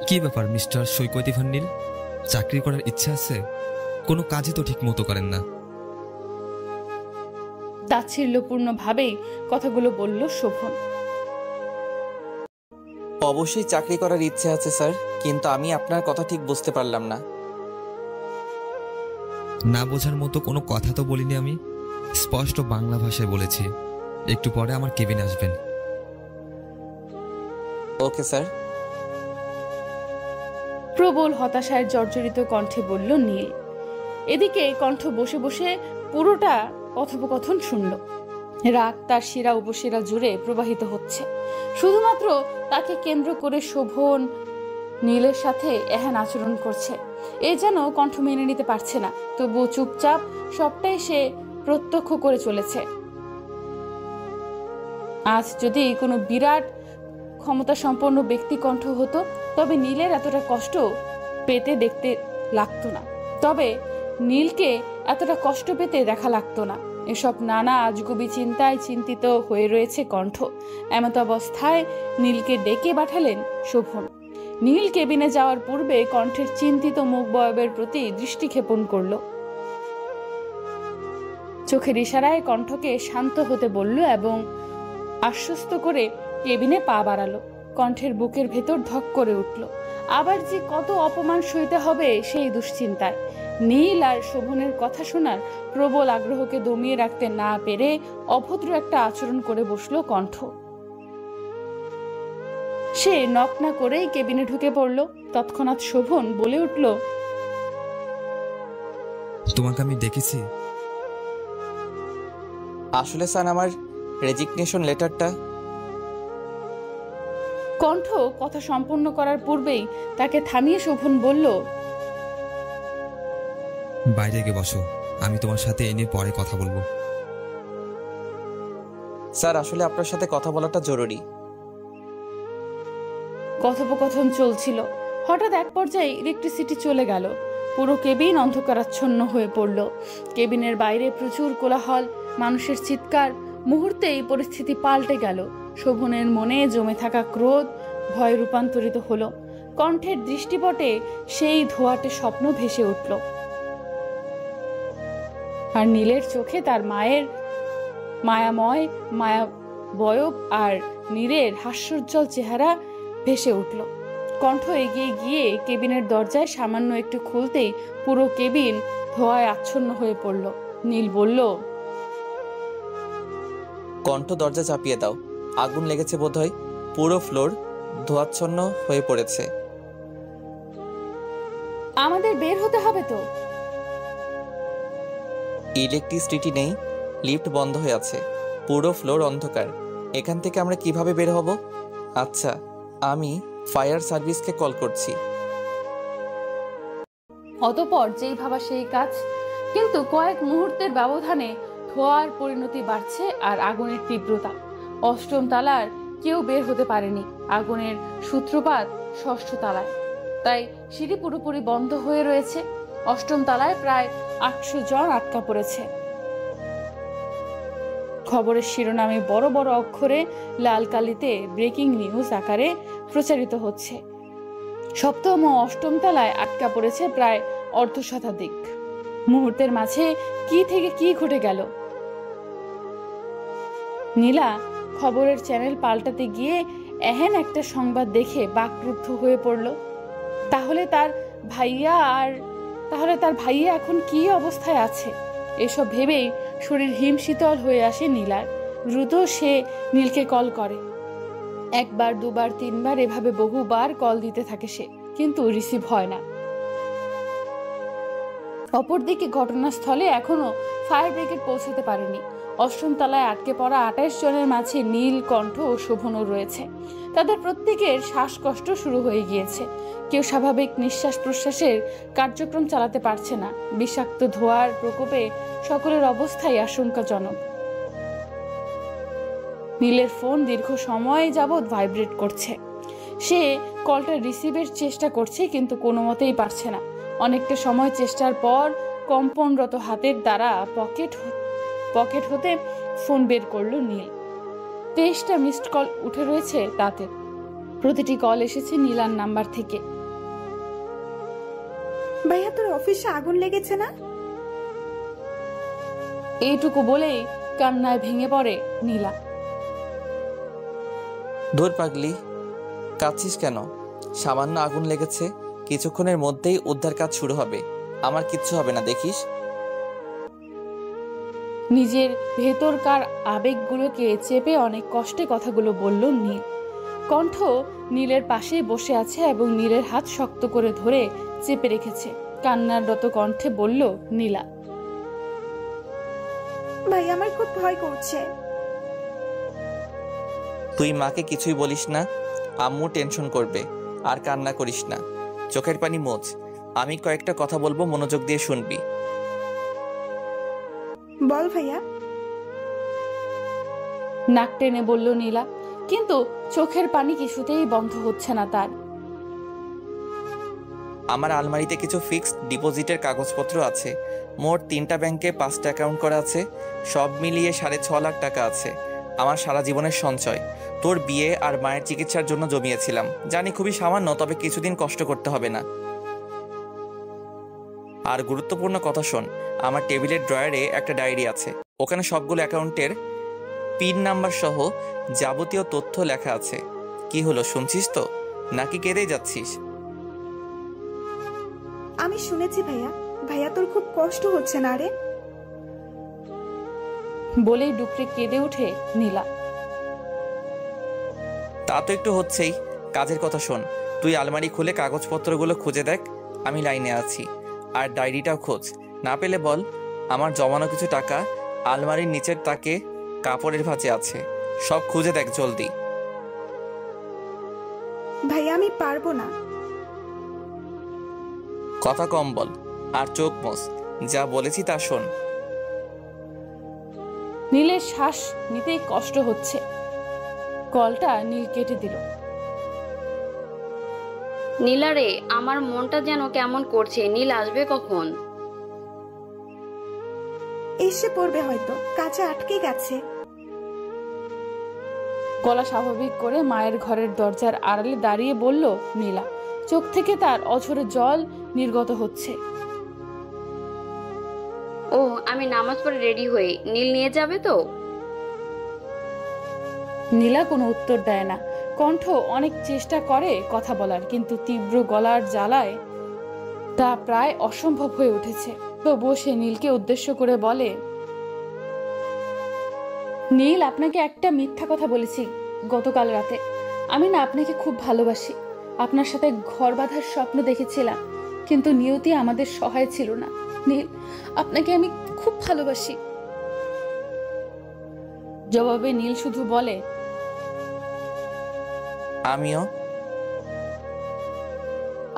কি ব্যাপার মিস্টার সৈকত ইভান নীল? চাকরি করার ইচ্ছা আছে? কোনো কাজই তো ঠিক মতো করেন না। তাচ্ছিল্যপূর্ণ ভাবেই কথাগুলো বলল শোভন। অবশ্যই চাকরি করার ইচ্ছে আছে স্যার, কিন্তু আমি আপনার কথা ঠিক বুঝতে পারলাম না। না বোঝার মতো কোনো কথা তো বলিনি আমি, স্পষ্ট বাংলা ভাষায় বলেছি। একটু পরে আমার কেবিনে আসবেন। Okay sir. প্রবল হতাশায় জর্জরিত কণ্ঠে বলল নীল। এদিকে কণ্ঠ বসে বসে পুরোটা কথোপকথন শুনল। রাগ তার শিরা উপশিরা জুড়ে প্রবাহিত হচ্ছে। শুধুমাত্র তাকে কেন্দ্র করে শোভন নীলের সাথে এহেন আচরণ করছে, এ যেন কণ্ঠ মেনে নিতে পারছে না। তবুও চুপচাপ সবটাই সে প্রত্যক্ষ করে চলেছে। আজ যদি কোনো বিরাট ক্ষমতা সম্পন্ন ব্যক্তি কণ্ঠ হতো, তবে নীলের এতটা কষ্ট পেতে দেখতে লাগতো না। তবে নীলকে এতটা কষ্ট পেতে দেখা লাগতো না। এসব নানা আজগুবি চিন্তায় চিন্তিত হয়ে রয়েছে কণ্ঠ। এমত অবস্থায় নীলকে ডেকে পাঠালেন শোভন। নীল কেবিনে যাওয়ার পূর্বে কণ্ঠের চিন্তিত মুখ বয়বের প্রতি দৃষ্টি ক্ষেপণ করল। চোখের ইশারায় কণ্ঠকে শান্ত হতে বলল এবং আশ্বস্ত করে কেবিনে পা বাড়ালো। কণ্ঠের বুকের ভেতর ধক করে উঠল। আবার যে কত অপমান সইতে হবে সেই দুশ্চিন্তায় নীল আর শোভনের কথা শোনার প্রবল আগ্রহকে দমিয়ে রাখতে না পেরে অভদ্র একটা আচরণ করে বসলো কণ্ঠ। সে নক না করেই কেবিনে ঢুকে পড়ল। তৎক্ষণাৎ শোভন বলে উঠল, তোমাকে আমি দেখেছি। আসলে স্যার আমার রেজিগনেশন লেটারটা। কণ্ঠ কথা সম্পূর্ণ করার পূর্বেই তাকে থামিয়ে শোভন বলল, বাইরে গিয়ে বসো, আমি তোমার সাথে এ নিয়ে পরে কথা বলবো। স্যার আসলে আপনার সাথে কথা বলাটা জরুরি। কথোপকথন চলছিল। হঠাৎ এক পর্যায়ে ইলেকট্রিসিটি চলে গেল। পুরো কেবিন অন্ধকারাচ্ছন্ন হয়ে পড়ল। কেবিনের বাইরে প্রচুর কোলাহল, মানুষের চিৎকার। মুহূর্তেই পরিস্থিতি পাল্টে গেল। শোভনের মনে জমে থাকা ক্রোধ ভয়ে রূপান্তরিত হলো। কণ্ঠের দৃষ্টিপটে সেই ধোঁয়াটে স্বপ্ন ভেসে উঠল। আর নীলের চোখে তার মায়ের মায়াময় মায়াবয়ব আর নীলের হাস্যোজ্জ্বল চেহারা ভেসে উঠল। কণ্ঠ এগিয়ে গিয়ে কেবিনের দরজায় সামান্য একটু খুলতেই পুরো কেবিন ধোঁয়ায় আচ্ছন্ন হয়ে পড়ল। নীল বলল, কণ্ঠ দরজা চাপিয়ে দাও, আগুন লেগেছে বোধহয়, পুরো ফ্লোর ধোঁয়াচ্ছন্ন হয়ে পড়েছে। আমাদের বের হতে হবে তো। ইলেকট্রিসিটি নেই, লিফট বন্ধ হয়ে আছে, পুরো ফ্লোর অন্ধকার। এখান থেকে আমরা কিভাবে বের হব? আচ্ছা, আমি ফায়ার সার্ভিসকে কল করছি। অতঃপর যেই ভাবা সেই কাজ। কিন্তু কয়েক মুহূর্তের ব্যবধানে ধোঁয়ার পরিণতি বাড়ছে আর আগুনের তীব্রতা। 8ম তলার কেউ বের হতে পারেনি। আগুনের সূত্রপাত 6ষ্ঠ তলায়, তাই সিঁড়ি পুরোপুরি বন্ধ হয়ে রয়েছে। 8ম তলায় প্রায় 800 জন আটকা পড়েছে। খবরের শিরোনামে বড় বড় অক্ষরে লাল কালিতে ব্রেকিং নিউজ আকারে প্রচারিত হচ্ছে। 7ম ও 8ম তলায় আটকা পড়েছে প্রায় 1/2 শতাধিক। মুহূর্তের মাঝে কি থেকে কি ঘটে গেল। নীলা খবরের চ্যানেল পাল্টাতে গিয়ে এহেন একটা সংবাদ দেখে বাকরুদ্ধ হয়ে পড়ল। তাহলে তার ভাইয়া এখন কি অবস্থায় আছে? এসব ভেবেই শরীর হিমশীতল হয়ে আসে নীলার। দ্রুত সে নীলকে কল করে। একবার, দুবার, তিনবার এভাবে বহুবার কল দিতে থাকে সে, কিন্তু রিসিভ হয় না। অপরদিকে ঘটনাস্থলে এখনো ফায়ার ব্রিগেড পৌঁছাতে পারেনি। ৮ম তলায় আটকে পড়া ২৮ জনের মাঝে নীল, কণ্ঠ ও শোভনও রয়েছে। তাদের প্রত্যেকের শ্বাসকষ্ট শুরু হয়ে গিয়েছে। কেউ স্বাভাবিক নিঃশ্বাস প্রশ্বাসের কার্যক্রম চালাতে পারছে না। বিষাক্ত ধোঁয়ার প্রকোপে সকলের অবস্থাই আশঙ্কাজনক। নীলের ফোন দীর্ঘ সময় যাবৎ ভাইব্রেট করছে। সে কলটা রিসিভের চেষ্টা করছে, কিন্তু কোনো মতেই পারছে না। অনেকটা সময় চেষ্টার পর কম্পনরত হাতের দ্বারা পকেট হতে ফোন বের করলো নীল। ২৩টা মিসড কল উঠে রয়েছে তাতে। প্রতিটি কল এসেছে নীলার নাম্বার থেকে। ভাইয়া, তোর অফিসে আগুন লেগেছে না? এইটুকু বলেই কান্নায় ভেঙে পড়ে নীলা। ধুর পাগলি, কাঁদছিস কেন? সামান্য আগুন লেগেছে, কিছুক্ষণের মধ্যেই উদ্ধার কাজ শুরু হবে। আমার কিচ্ছু হবে না, দেখিস। নিজের ভেতরকার আবেগগুলোকে চেপে অনেক কষ্টে কথাগুলো বলল নীল। কণ্ঠ নীলের পাশেই বসে আছে এবং নীলের হাত শক্ত করে ধরে চেপে রেখেছে। কান্নাররত কণ্ঠে বলল নীলা, ভাই, আমার খুব ভয় করছে। তুই মাকে কিছুই বলিস না, আম্মু টেনশন করবে। আর কান্না করিস না, চোখের পানি মোছ। আমি কয়েকটা কথা বলবো, মনোযোগ দিয়ে শুনবি। বল ভাইয়া। নাক টেনে বলল নীলা, কিন্তু চোখের পানি কিছুতেই বন্ধ হচ্ছে না তার। আমার আলমারিতে কিছু ফিক্সড ডিপোজিটের কাগজপত্র আছে। মোট 3টা ব্যাংকে 5টা অ্যাকাউন্ট করা আছে। সব মিলিয়ে 6.5 লাখ টাকা আছে। আমার সারা জীবনের সঞ্চয়। তোর বিয়ে আর মায়ের চিকিৎসার জন্য জমিয়েছিলাম। জানি খুবই সামান্য, তবে কিছুদিন কষ্ট করতে হবে না। আর গুরুত্বপূর্ণ কথা শোন, আমার টেবিলের ড্রয়ারে একটা ডায়েরি আছে। ওখানে সবগুলো অ্যাকাউন্টের পিন নাম্বার সহ যাবতীয় তথ্য লেখা আছে। কি হলো, শুনছিস তো নাকি কেঁদেই যাচ্ছিস? আমি শুনেছি ভাইয়া। ভাইয়া, তোর খুব কষ্ট হচ্ছে না রে? বলেই ডুকরে কেঁদে ওঠে নীলা। তা তো একটু হচ্ছেই। কাজের কথা শোন, তুই আলমারি খুলে কাগজপত্রগুলো খুঁজে দেখ, আমি লাইনে আছি। আর ডায়েরিটাও খোঁজ। না পেলে বল, আমার জমানো কিছু টাকা আলমারির নিচের তাকে কাপড়ের ভাঁজে আছে। সব খুঁজে দেখ জলদি। ভাইয়া, আমি পারবো না। কথা কম বল আর চোখ মোছ। যা বলেছি তা শোন। নীলের শ্বাস নিতেই কষ্ট হচ্ছে। কলটা নীল কেটে দিল। নীলারে, আমার মনটা যেন কেমন করছে। নীল আসবে কখন? এসে পড়বে হয়তো, কাজে আটকে গেছে। গলা স্বাভাবিক করে মায়ের ঘরের দরজার আড়ালে দাঁড়িয়ে বলল নীলা। চোখ থেকে তার অঝরে জল নির্গত হচ্ছে। ও, আমি নামাজ পড়ে রেডি হয়ে। নীল নিয়ে যাবে তো? নীলা কোনো উত্তর দেয় না। কণ্ঠ অনেক চেষ্টা করে কথা বলার, কিন্তু তীব্র গলার জ্বালায় তা প্রায় অসম্ভব হয়ে উঠেছে। তবুও সে নীলকে উদ্দেশ্য করে বলে, নীল, আপনাকে একটা মিথ্যা কথা বলেছি গতকাল রাতে। আমি না আপনাকে খুব ভালোবাসি। আপনার সাথে ঘর বাঁধার স্বপ্ন দেখেছিলাম, কিন্তু নিয়তি আমাদের সহায় ছিল না। নীল, আপনাকে আমি খুব ভালোবাসি। জবাবে নীল শুধু বলে, আমিও।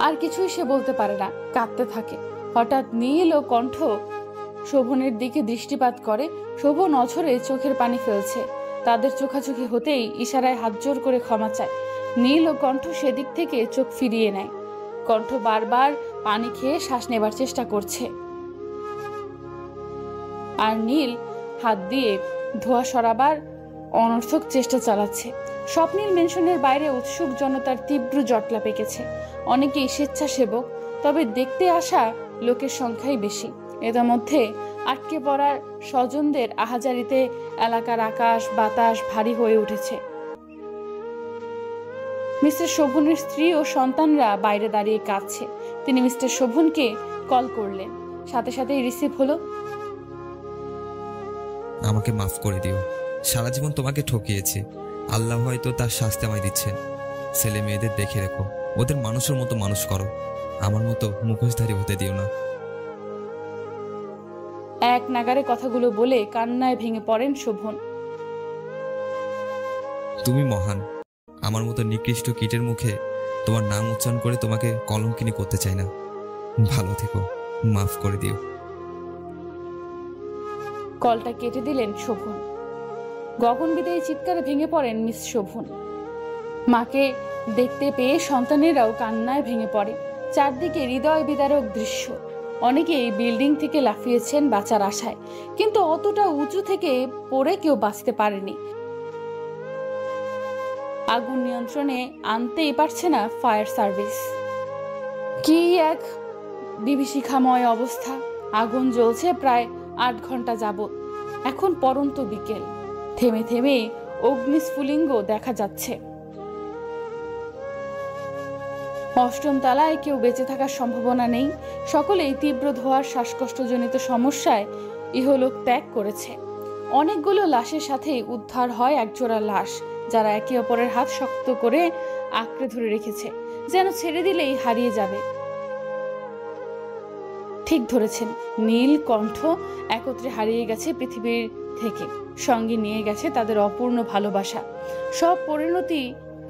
আর কিছুই সে বলতে পারে না, কাঁদতে থাকে। হঠাৎ নীল ও কণ্ঠ শোভনের দিকে দৃষ্টিপাত করে। শোভন অঝরে চোখের পানি ফেলছে। তাদের চোখাচোখি হতেই ইশারায় হাত জোর করে ক্ষমা চায়। নীল ও কণ্ঠ সেদিক থেকে চোখ ফিরিয়ে নেয়। কণ্ঠ বারবার পানি খেয়ে শ্বাস নেবার চেষ্টা করছে, আর নীল হাত দিয়ে ধোয়া সরাবার অনর্থক চেষ্টা চালাচ্ছে। স্বপ্নীল মেনশনের বাইরে উৎসুক জনতার তীব্র জটলা পেকেছে। অনেকেই স্বেচ্ছাসেবক, তবে দেখতে আসা লোকের সংখ্যাই বেশি। এদের মধ্যে আটকে পড়ার স্বজনদের আহাজারিতে এলাকার আকাশ বাতাস ভারী হয়ে উঠেছে। মিস্টার শোভনের স্ত্রী ও সন্তানরা বাইরে দাঁড়িয়ে কাঁদছে। তিনি মিস্টার শোভনকে কল করলেন, সাথে সাথেই রিসিভ হলো। আমাকে মাফ করে দিও, সারা জীবন তোমাকে ঠকিয়েছি। আল্লাহ হয়তো তার শাস্তি আমায় দিচ্ছেন। ছেলে মেয়েদের দেখে রেখো, ওদের মানুষের মতো মানুষ করো, আমার মতো মুখোশধারী হতে দিও না। এক নাগারে কথাগুলো বলে কান্নায় ভেঙে পড়েন শোভন। তুমি মহান, আমার মতো নিকৃষ্ট কীটের মুখে তোমার নাম উচ্চারণ করে তোমাকে কলঙ্কিনী করতে চাই না। ভালো থেকো, মাফ করে দিও। কলটা কেটে দিলেন শোভন। গগন বিদায়ী চিৎকারে ভেঙে পড়েন মিস শোভন। মাকে দেখতে পেয়ে সন্তানেরাও কান্নায় ভেঙে পড়ে। চারদিকে হৃদয় বিদারক দৃশ্য। অনেকেই বিল্ডিং থেকে লাফিয়েছেন বাঁচার আশায়, কিন্তু অতটা উঁচু থেকে পড়ে কেউ বাঁচতে পারেনি। আগুন নিয়ন্ত্রণে আনতেই পারছে না ফায়ার সার্ভিস। কি এক বিভীষিকাময় অবস্থা! আগুন জ্বলছে প্রায় 8 ঘন্টা যাবত। এখন পরন্ত বিকেল, থেমে থেমে অগ্নিস্ফুলিঙ্গ দেখা যাচ্ছে। 8ম তলায় কেউ বেঁচে থাকার সম্ভাবনা নেই। সকলেই তীব্র ধোঁয়ার শ্বাসকষ্টজনিত সমস্যায় ইহলোক ত্যাগ করেছে। অনেকগুলো লাশের সাথেই উদ্ধার হয় একজোড়া লাশ, যারা একে অপরের হাত শক্ত করে আঁকড়ে ধরে রেখেছে, যেন ছেড়ে দিলেই হারিয়ে যাবে। ঠিক ধরেছেন, নীল কণ্ঠ একত্রে হারিয়ে গেছে পৃথিবীর থেকে, সঙ্গে নিয়ে গেছে তাদের অপূর্ণ ভালোবাসা। সব পরিণতি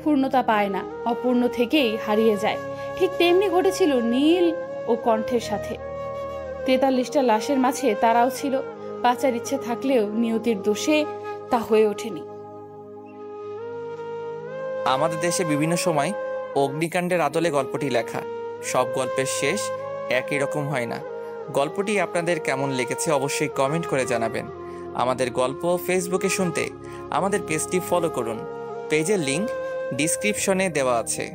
পূর্ণতা পায় না, অপূর্ণ থেকেই হারিয়ে যায়। ঠিক তেমনি ঘটেছিল নীল ও কণ্ঠের সাথে। 43টা লাশের মাঝে তারাও ছিল। বাঁচার ইচ্ছে থাকলেও নিয়তির দোষে তা হয়ে ওঠেনি। আমাদের দেশে বিভিন্ন সময় অগ্নিকাণ্ডের আদলে গল্পটি লেখা। সব গল্পের শেষ একই রকম হয় না। গল্পটি আপনাদের কেমন লেগেছে অবশ্যই কমেন্ট করে জানাবেন। আমাদের গল্প ফেসবুকে শুনতে আমাদের পেজটি ফলো করুন। পেজের লিংক ডিসক্রিপশনে দেওয়া আছে।